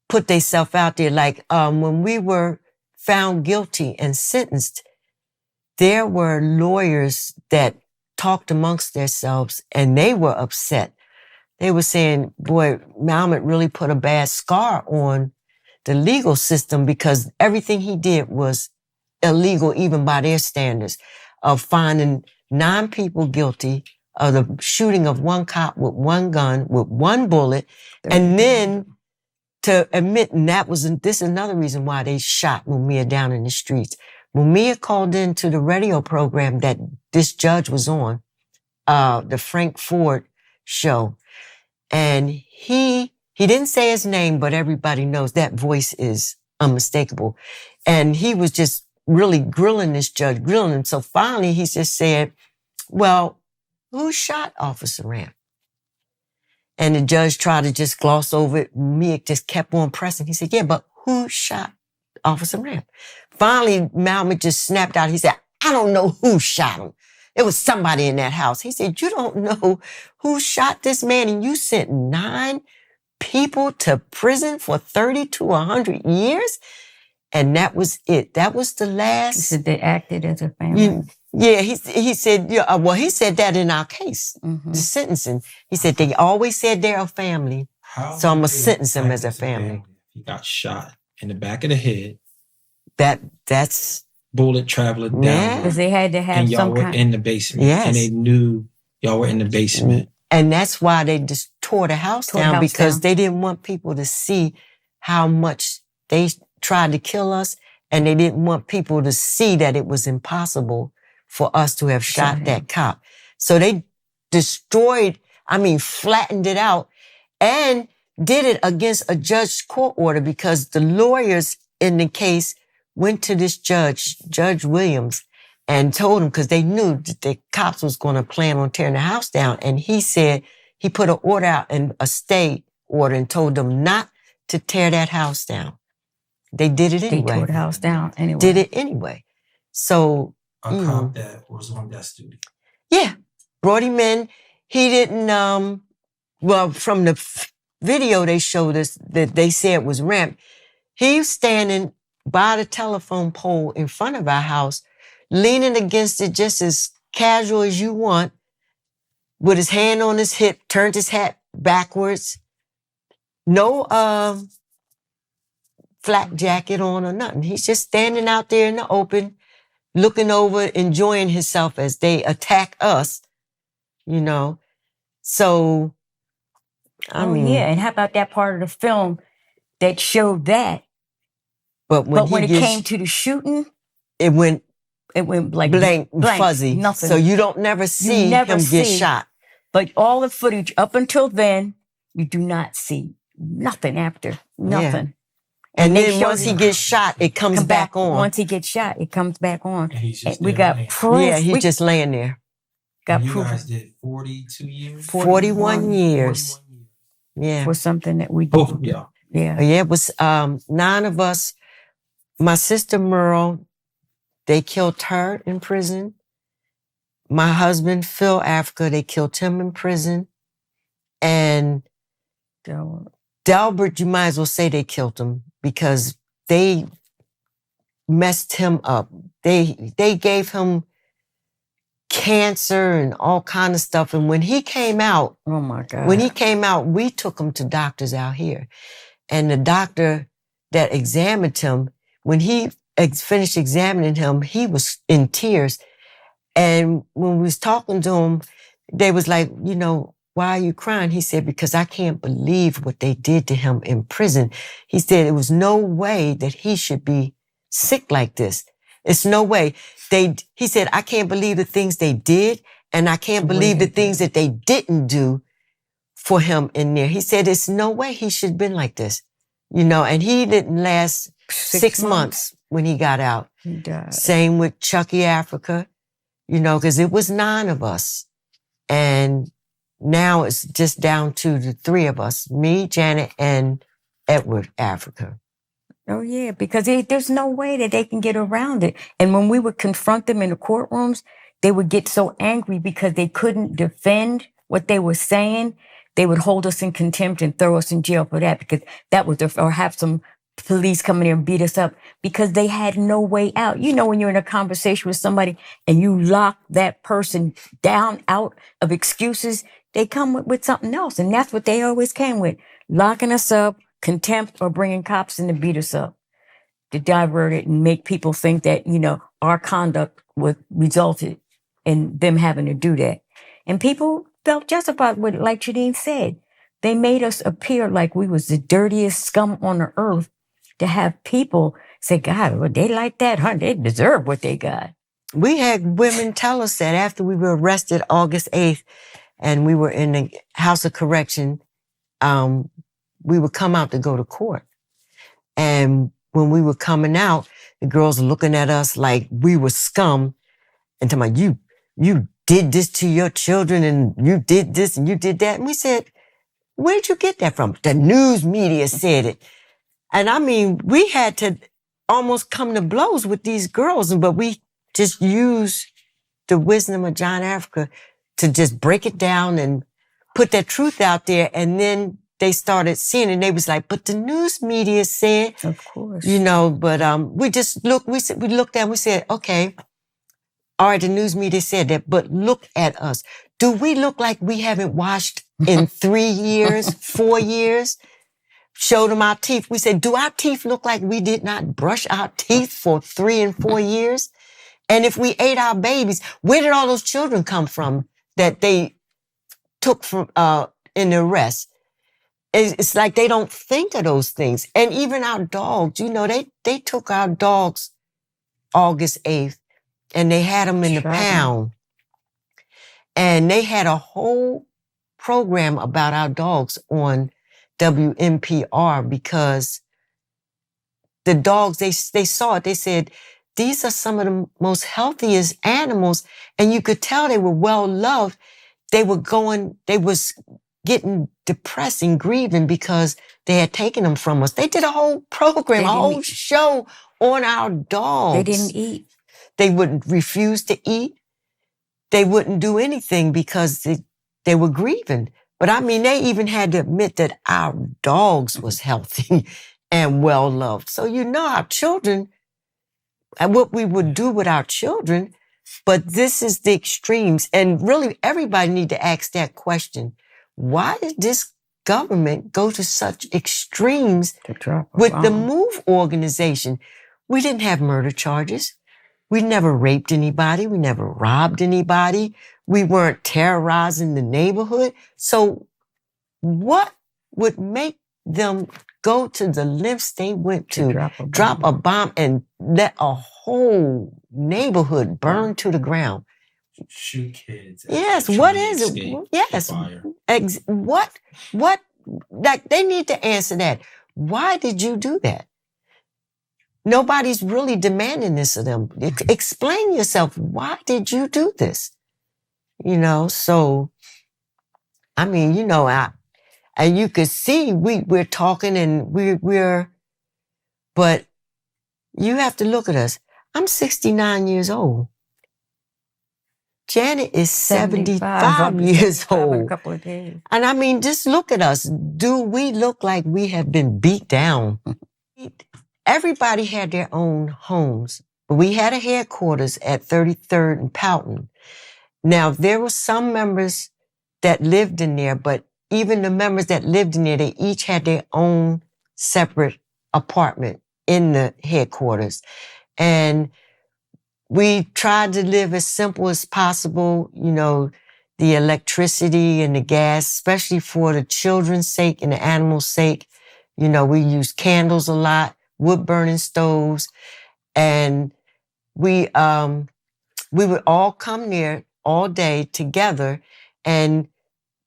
put themselves out there. Like when we were found guilty and sentenced, there were lawyers that talked amongst themselves and they were upset. They were saying, boy, Malmet really put a bad scar on the legal system because everything he did was illegal, even by their standards, of finding 9 people guilty of the shooting of one cop with one gun, with one bullet, and then to admit, and this is another reason why they shot Mumia down in the streets. Mumia called into the radio program that this judge was on, the Frank Ford show, and he didn't say his name, but everybody knows that voice is unmistakable. And he was just really grilling this judge, grilling him. So finally he just said, well, who shot Officer Ramp? And the judge tried to just gloss over it. Mia just kept on pressing. He said, yeah, but who shot Officer Ramp? Finally, Malmet just snapped out. He said, I don't know who shot him. It was somebody in that house. He said, you don't know who shot this man, and you sent 9 people to prison for 30 to 100 years? And that was it. That was the last. He said they acted as a family. Yeah, he said, well, he said that in our case, the sentencing. He said they always said they're a family, so I'm going to sentence them as a family. He got shot in the back of the head. That's bullet traveling down. Because they had to have and y'all were in the basement. Yes. And they knew y'all were in the basement. And that's why they just tore the house down, because they didn't want people to see how much they tried to kill us, and they didn't want people to see that it was impossible for us to have shot that cop. So they destroyed, flattened it out, and did it against a judge's court order, because the lawyers in the case went to this judge, Judge Williams, and told him, because they knew that the cops was going to plan on tearing the house down. And he said, he put an order out, and a stay order, and told them not to tear that house down. They did it anyway. They tore the house down anyway. Did it anyway. So, a cop that was on death duty. Yeah. Brought him in. He didn't, from the video they showed us that they said was Ramp, he was standing by the telephone pole in front of our house, leaning against it just as casual as you want, with his hand on his hip, turned his hat backwards. No flak jacket on or nothing. He's just standing out there in the open, looking over, enjoying himself as they attack us, So, yeah, and how about that part of the film that showed that? But when it came to the shooting, it went like blank, fuzzy. Nothing. So you don't never see him get shot. But all the footage up until then, you do not see nothing after. Nothing. Yeah. And then once he gets shot, it comes back on. Once he gets shot, it comes back on. And we got proof. Yeah, he's just laying there. Got proof. You guys did 42 years? 41 years. Yeah. For something that we did. Both of y'all. Yeah. Yeah, it was 9 of us. My sister Merle, they killed her in prison. My husband, Phil Africa, they killed him in prison. And Delbert, you might as well say they killed him because they messed him up. They gave him cancer and all kind of stuff. And when he came out, oh my God, we took him to doctors out here. And the doctor that examined him, when he finished examining him, he was in tears. And when we was talking to him, they was like, why are you crying? He said, because I can't believe what they did to him in prison. He said, there was no way that he should be sick like this. It's no way. He said, I can't believe the things they did, and I can't believe the things that they didn't do for him in there. He said, it's no way he should have been like this. And he didn't last 6 months when he got out. He died. Same with Chucky Africa, because it was 9 of us. And now it's just down to the 3 of us, me, Janet, and Edward Africa. Oh, yeah, because there's no way that they can get around it. And when we would confront them in the courtrooms, they would get so angry because they couldn't defend what they were saying. They would hold us in contempt and throw us in jail for that, because that was or have some police come in there and beat us up because they had no way out. When you're in a conversation with somebody and you lock that person down out of excuses, they come with something else. And that's what they always came with, locking us up, contempt, or bringing cops in to beat us up, to divert it and make people think that, our conduct resulted in them having to do that. And people felt justified with it, like Janine said. They made us appear like we was the dirtiest scum on the earth, to have people say, God, well, they like that, huh? They deserve what they got. We had women tell us that after we were arrested August 8th and we were in the House of Correction, we would come out to go to court. And when we were coming out, the girls were looking at us like we were scum and talking about, you did this to your children and you did this and you did that. And we said, where did you get that from? The news media said it. And I mean, we had to almost come to blows with these girls, but we just used the wisdom of John Africa to just break it down and put that truth out there. And then they started seeing it, and they was like, but the news media said, of course, but we just looked, we looked at and we said, okay, all right, the news media said that, but look at us. Do we look like we haven't washed in 3 years, 4 years? Showed them our teeth. We said, do our teeth look like we did not brush our teeth for 3 and 4 years? And if we ate our babies, where did all those children come from that they took from in the arrest? It's like they don't think of those things. And even our dogs, they took our dogs August 8th and they had them in the pound. And they had a whole program about our dogs on WNPR because the dogs, they saw it. They said, these are some of the most healthiest animals. And you could tell they were well loved. They was getting depressed and grieving because they had taken them from us. They did a whole program, a whole show on our dogs. They didn't eat. They wouldn't refuse to eat. They wouldn't do anything because they were grieving. But I mean, they even had to admit that our dogs was healthy and well loved. So our children, and what we would do with our children, but this is the extremes. And really, everybody need to ask that question. Why did this government go to such extremes with the MOVE organization? We didn't have murder charges. We never raped anybody. We never robbed anybody. We weren't terrorizing the neighborhood. So what would make them go to the lengths they went to drop a bomb and let a whole neighborhood burn to the ground? Shoot kids. Yes. What is it? Yes. What? Like, they need to answer that. Why did you do that? Nobody's really demanding this of them. Explain yourself. Why did you do this? So, I mean, and you could see we're talking and but you have to look at us. I'm 69 years old. Janet is 75 years old. In a couple of days. And I mean, just look at us. Do we look like we have been beat down? Everybody had their own homes. We had a headquarters at 33rd and Poughton. Now, there were some members that lived in there, but even the members that lived in there, they each had their own separate apartment in the headquarters. And we tried to live as simple as possible, you know, the electricity and the gas, especially for the children's sake and the animals' sake. You know, we used candles a lot, wood-burning stoves, and we would all come there all day together, and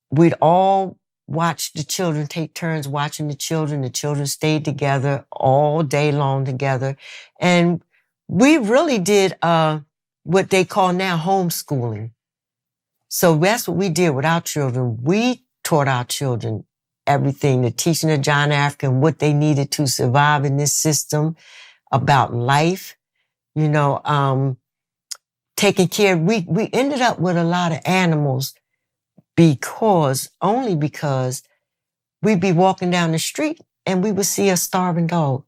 we'd all watch the children, take turns watching the children. The children stayed together all day long together. And we really did what they call now homeschooling. So that's what we did with our children. We taught our children everything, the teaching of John Africa and what they needed to survive in this system, about life, you know, taking care. We ended up with a lot of animals only because we'd be walking down the street and we would see a starving dog.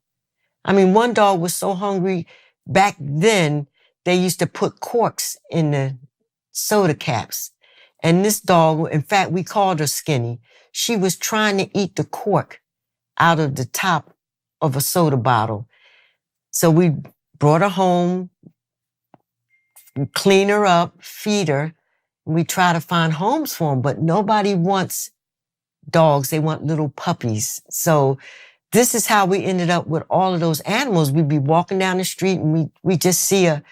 I mean, one dog was so hungry. Back then, they used to put corks in the soda caps. And this dog, in fact, we called her Skinny. She was trying to eat the cork out of the top of a soda bottle. So we brought her home, clean her up, feed her. We try to find homes for them, but nobody wants dogs. They want little puppies. So this is how we ended up with all of those animals. We'd be walking down the street and we just see a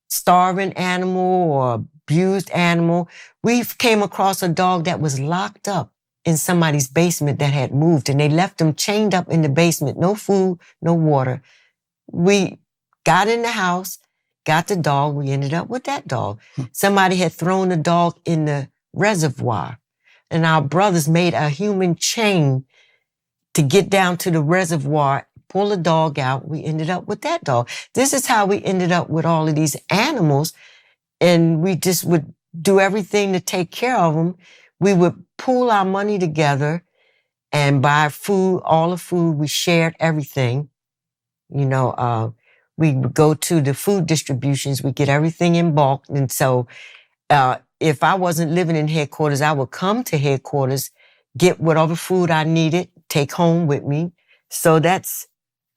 starving animal or abused animal. We came across a dog that was locked up in somebody's basement that had moved, and they left him chained up in the basement. No food, no water. We got in the house, got the dog. We ended up with that dog. Somebody had thrown the dog in the reservoir, and our brothers made a human chain to get down to the reservoir, pull the dog out. We ended up with that dog. This is how we ended up with all of these animals, and we just would do everything to take care of them. We would pool our money together and buy food, all the food. We shared everything. You know, we would go to the food distributions. We get everything in bulk. And so if I wasn't living in headquarters, I would come to headquarters, get whatever food I needed, take home with me. So that's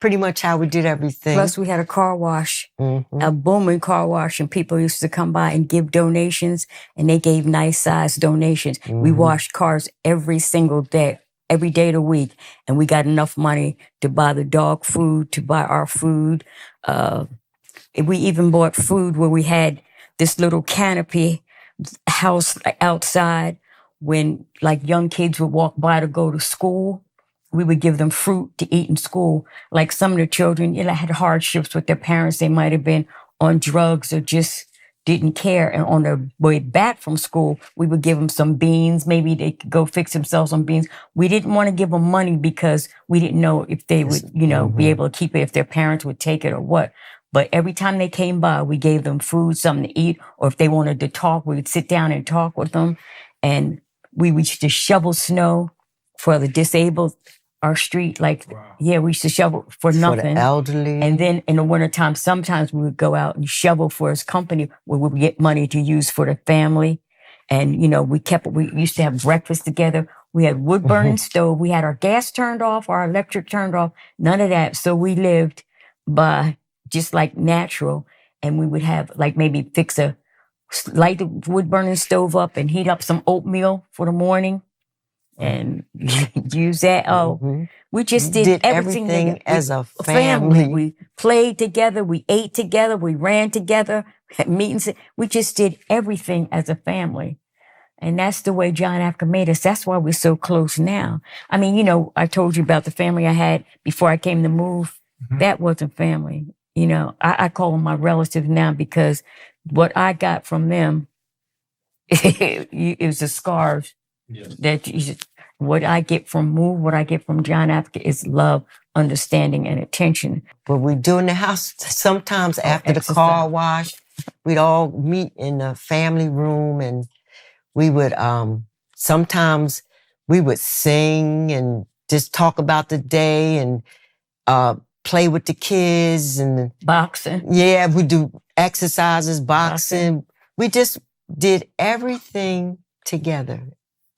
pretty much how we did everything. Plus, we had a car wash, a booming car wash, and people used to come by and give donations, and they gave nice-sized donations. We washed cars every single day, every day of the week, and we got enough money to buy the dog food, to buy our food. We even bought food where we had this little canopy house outside. When, like, young kids would walk by to go to school, we would give them fruit to eat in school. Like some of the children, you know, had hardships with their parents. They might have been on drugs or just didn't care. And on their way back from school, we would give them some beans. Maybe they could go fix themselves some beans. We didn't want to give them money because we didn't know if they would, you know, be able to keep it, if their parents would take it or what. But every time they came by, we gave them food, something to eat, or if they wanted to talk, we would sit down and talk with them. And we used to shovel snow for the disabled, our street. Like, yeah, we used to shovel for nothing. For the elderly. And then in the wintertime, sometimes we would go out and shovel for his company where we would get money to use for the family. And, you know, we used to have breakfast together. We had wood burning stove. We had our gas turned off, our electric turned off, none of that. So we lived by just like natural. And we would have like maybe light the wood burning stove up and heat up some oatmeal for the morning and use that. We just did everything as a family. We played together. We ate together. We ran together. Had meetings. We just did everything as a family. And that's the way John Africa made us. That's why we're so close now. I mean, you know, I told you about the family I had before I came to move. That wasn't family. You know, I call them my relatives now because what I got from them, it was the scars. That what I get from Move, what I get from John Africa is love, understanding, and attention. What we do in the house sometimes after the car wash, we'd all meet in the family room, and we would, sometimes we would sing and just talk about the day and, play with the kids and boxing. Yeah, we do exercises, boxing. We just did everything together.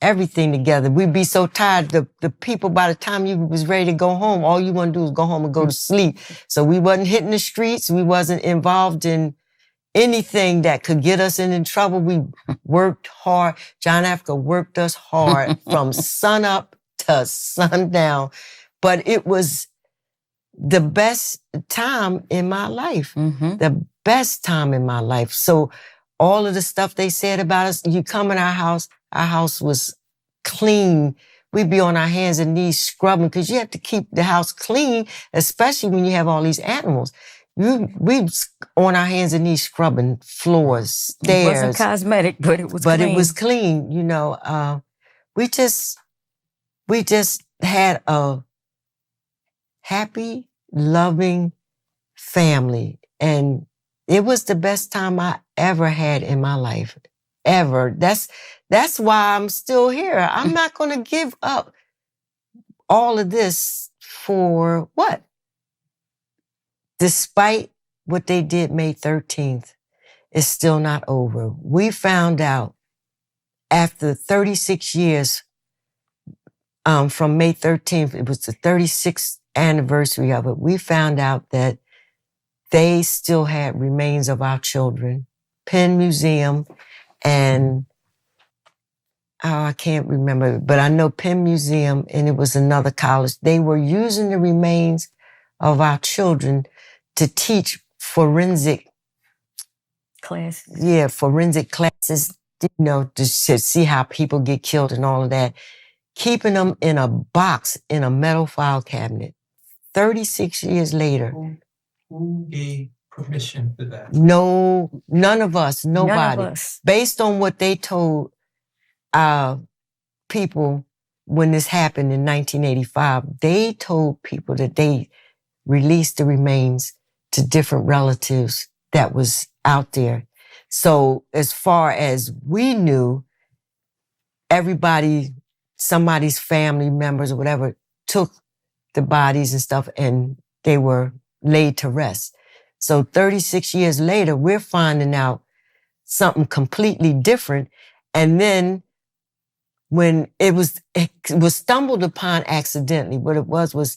Everything together. We'd be so tired. The people, by the time you was ready to go home, all you want to do is go home and go to sleep. So we wasn't hitting the streets. We wasn't involved in anything that could get us in trouble. We worked hard. John Africa worked us hard from sun up to sundown. But it was the best time in my life. The best time in my life. So all of the stuff they said about us, you come in our house was clean. We'd be on our hands and knees scrubbing because you have to keep the house clean, especially when you have all these animals. We on our hands and knees scrubbing floors, stairs. It wasn't cosmetic, but it was clean. But it was clean, you know. We just had a happy, loving family. And it was the best time I ever had in my life. Ever. That's why I'm still here. I'm not going to give up all of this for what? Despite what they did May 13th, it's still not over. We found out after 36 years from May 13th, it was the 36th anniversary of it, we found out that they still had remains of our children. Penn Museum and, I can't remember, but I know Penn Museum and it was another college. They were using the remains of our children to teach forensic classes. Yeah, forensic classes, you know, to see how people get killed and all of that. Keeping them in a box in a metal file cabinet. 36 years later. Who gave permission for that? No, none of us, nobody. None of us. Based on what they told people when this happened in 1985, they told people that they released the remains to different relatives that was out there. So as far as we knew, everybody, somebody's family members or whatever, took the bodies and stuff and they were laid to rest. So 36 years later, we're finding out something completely different. And then when it was stumbled upon accidentally, what it was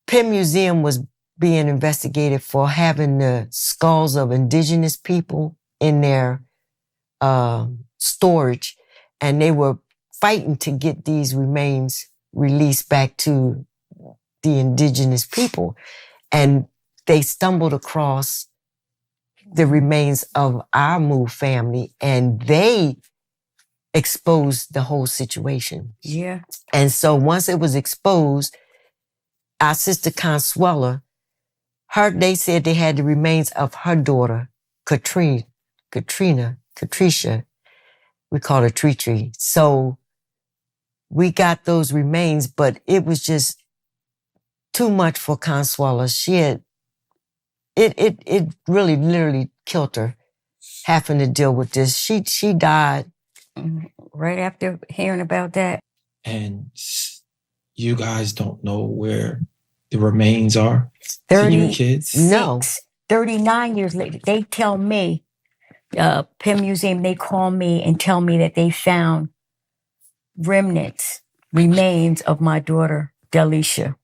Penn Museum was being investigated for having the skulls of indigenous people in their storage. And they were fighting to get these remains released back to the indigenous people. And they stumbled across the remains of our Move family and they exposed the whole situation. Yeah. And so once it was exposed, our sister Consuela, they said they had the remains of her daughter, Katricia. We call her Tree. So we got those remains, but it was just too much for Consuela. It really literally killed her having to deal with this. She died. Right after hearing about that. And you guys don't know where the remains are? 30 your kids? No. 39 years later, they tell me, Penn Museum, they call me and tell me that they found remains of my daughter, Delisha.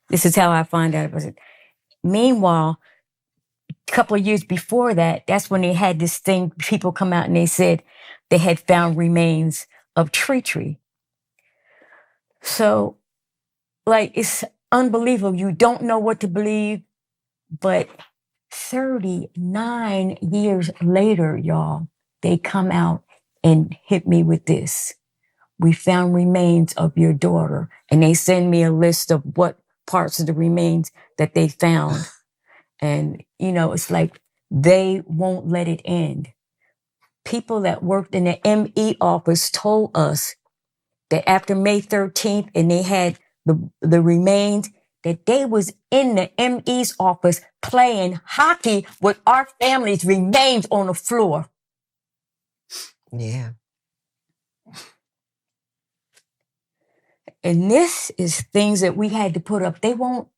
This is how I find out about it. Meanwhile, a couple of years before that, that's when they had this thing, people come out and they said they had found remains of Tree. So, it's unbelievable. You don't know what to believe, but 39 years later, y'all, they come out and hit me with this. We found remains of your daughter. And they send me a list of what parts of the remains that they found. And, it's like they won't let it end. People that worked in the ME office told us that after May 13th and they had the remains, that they was in the ME's office playing hockey with our family's remains on the floor. Yeah. And this is things that we had to put up. They won't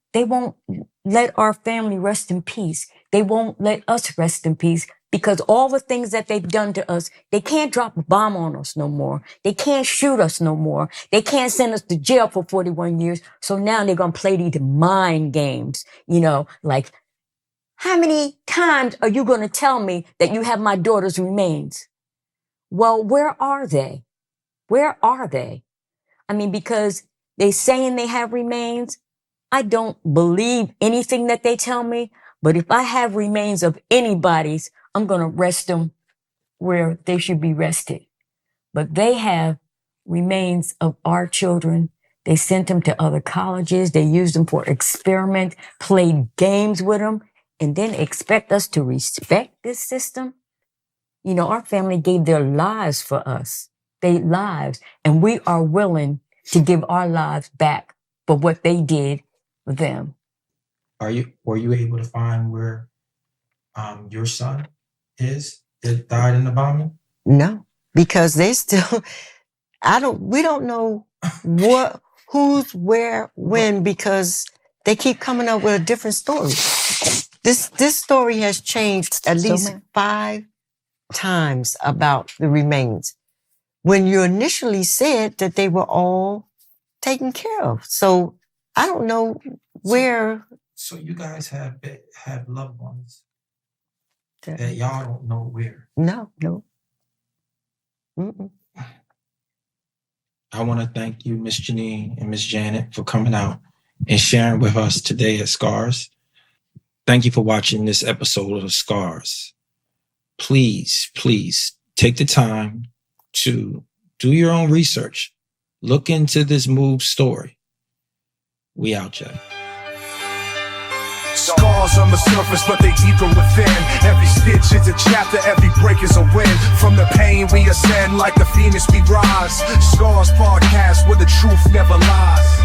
let our family rest in peace. They won't let us rest in peace because all the things that they've done to us, they can't drop a bomb on us no more. They can't shoot us no more. They can't send us to jail for 41 years. So now they're going to play these mind games, you know, like, how many times are you going to tell me that you have my daughter's remains? Well, where are they? Where are they? I mean, because they saying they have remains. I don't believe anything that they tell me, but if I have remains of anybody's, I'm going to rest them where they should be rested. But they have remains of our children. They sent them to other colleges. They used them for experiment, played games with them, and then expect us to respect this system. You know, our family gave their lives for us. Their lives. And we are willing to give our lives back for what they did with them. Were you able to find where your son is that died in the bombing? No, because they still, we don't know what, who's, where, when, because they keep coming up with a different story. This story has changed at least 5 times about the remains, when you initially said that they were all taken care of. So I don't know where. So you guys have loved ones that y'all don't know where? No. Mm-mm. I want to thank you, Miss Janine and Miss Janet, for coming out and sharing with us today at SCARS. Thank you for watching this episode of SCARS. Please take the time to do your own research. Look into this MOVE story. We out, Jay. Scars on the surface, but they deeper within. Every stitch is a chapter, every break is a win. From the pain we ascend, like the phoenix we rise. Scars podcast where the truth never lies.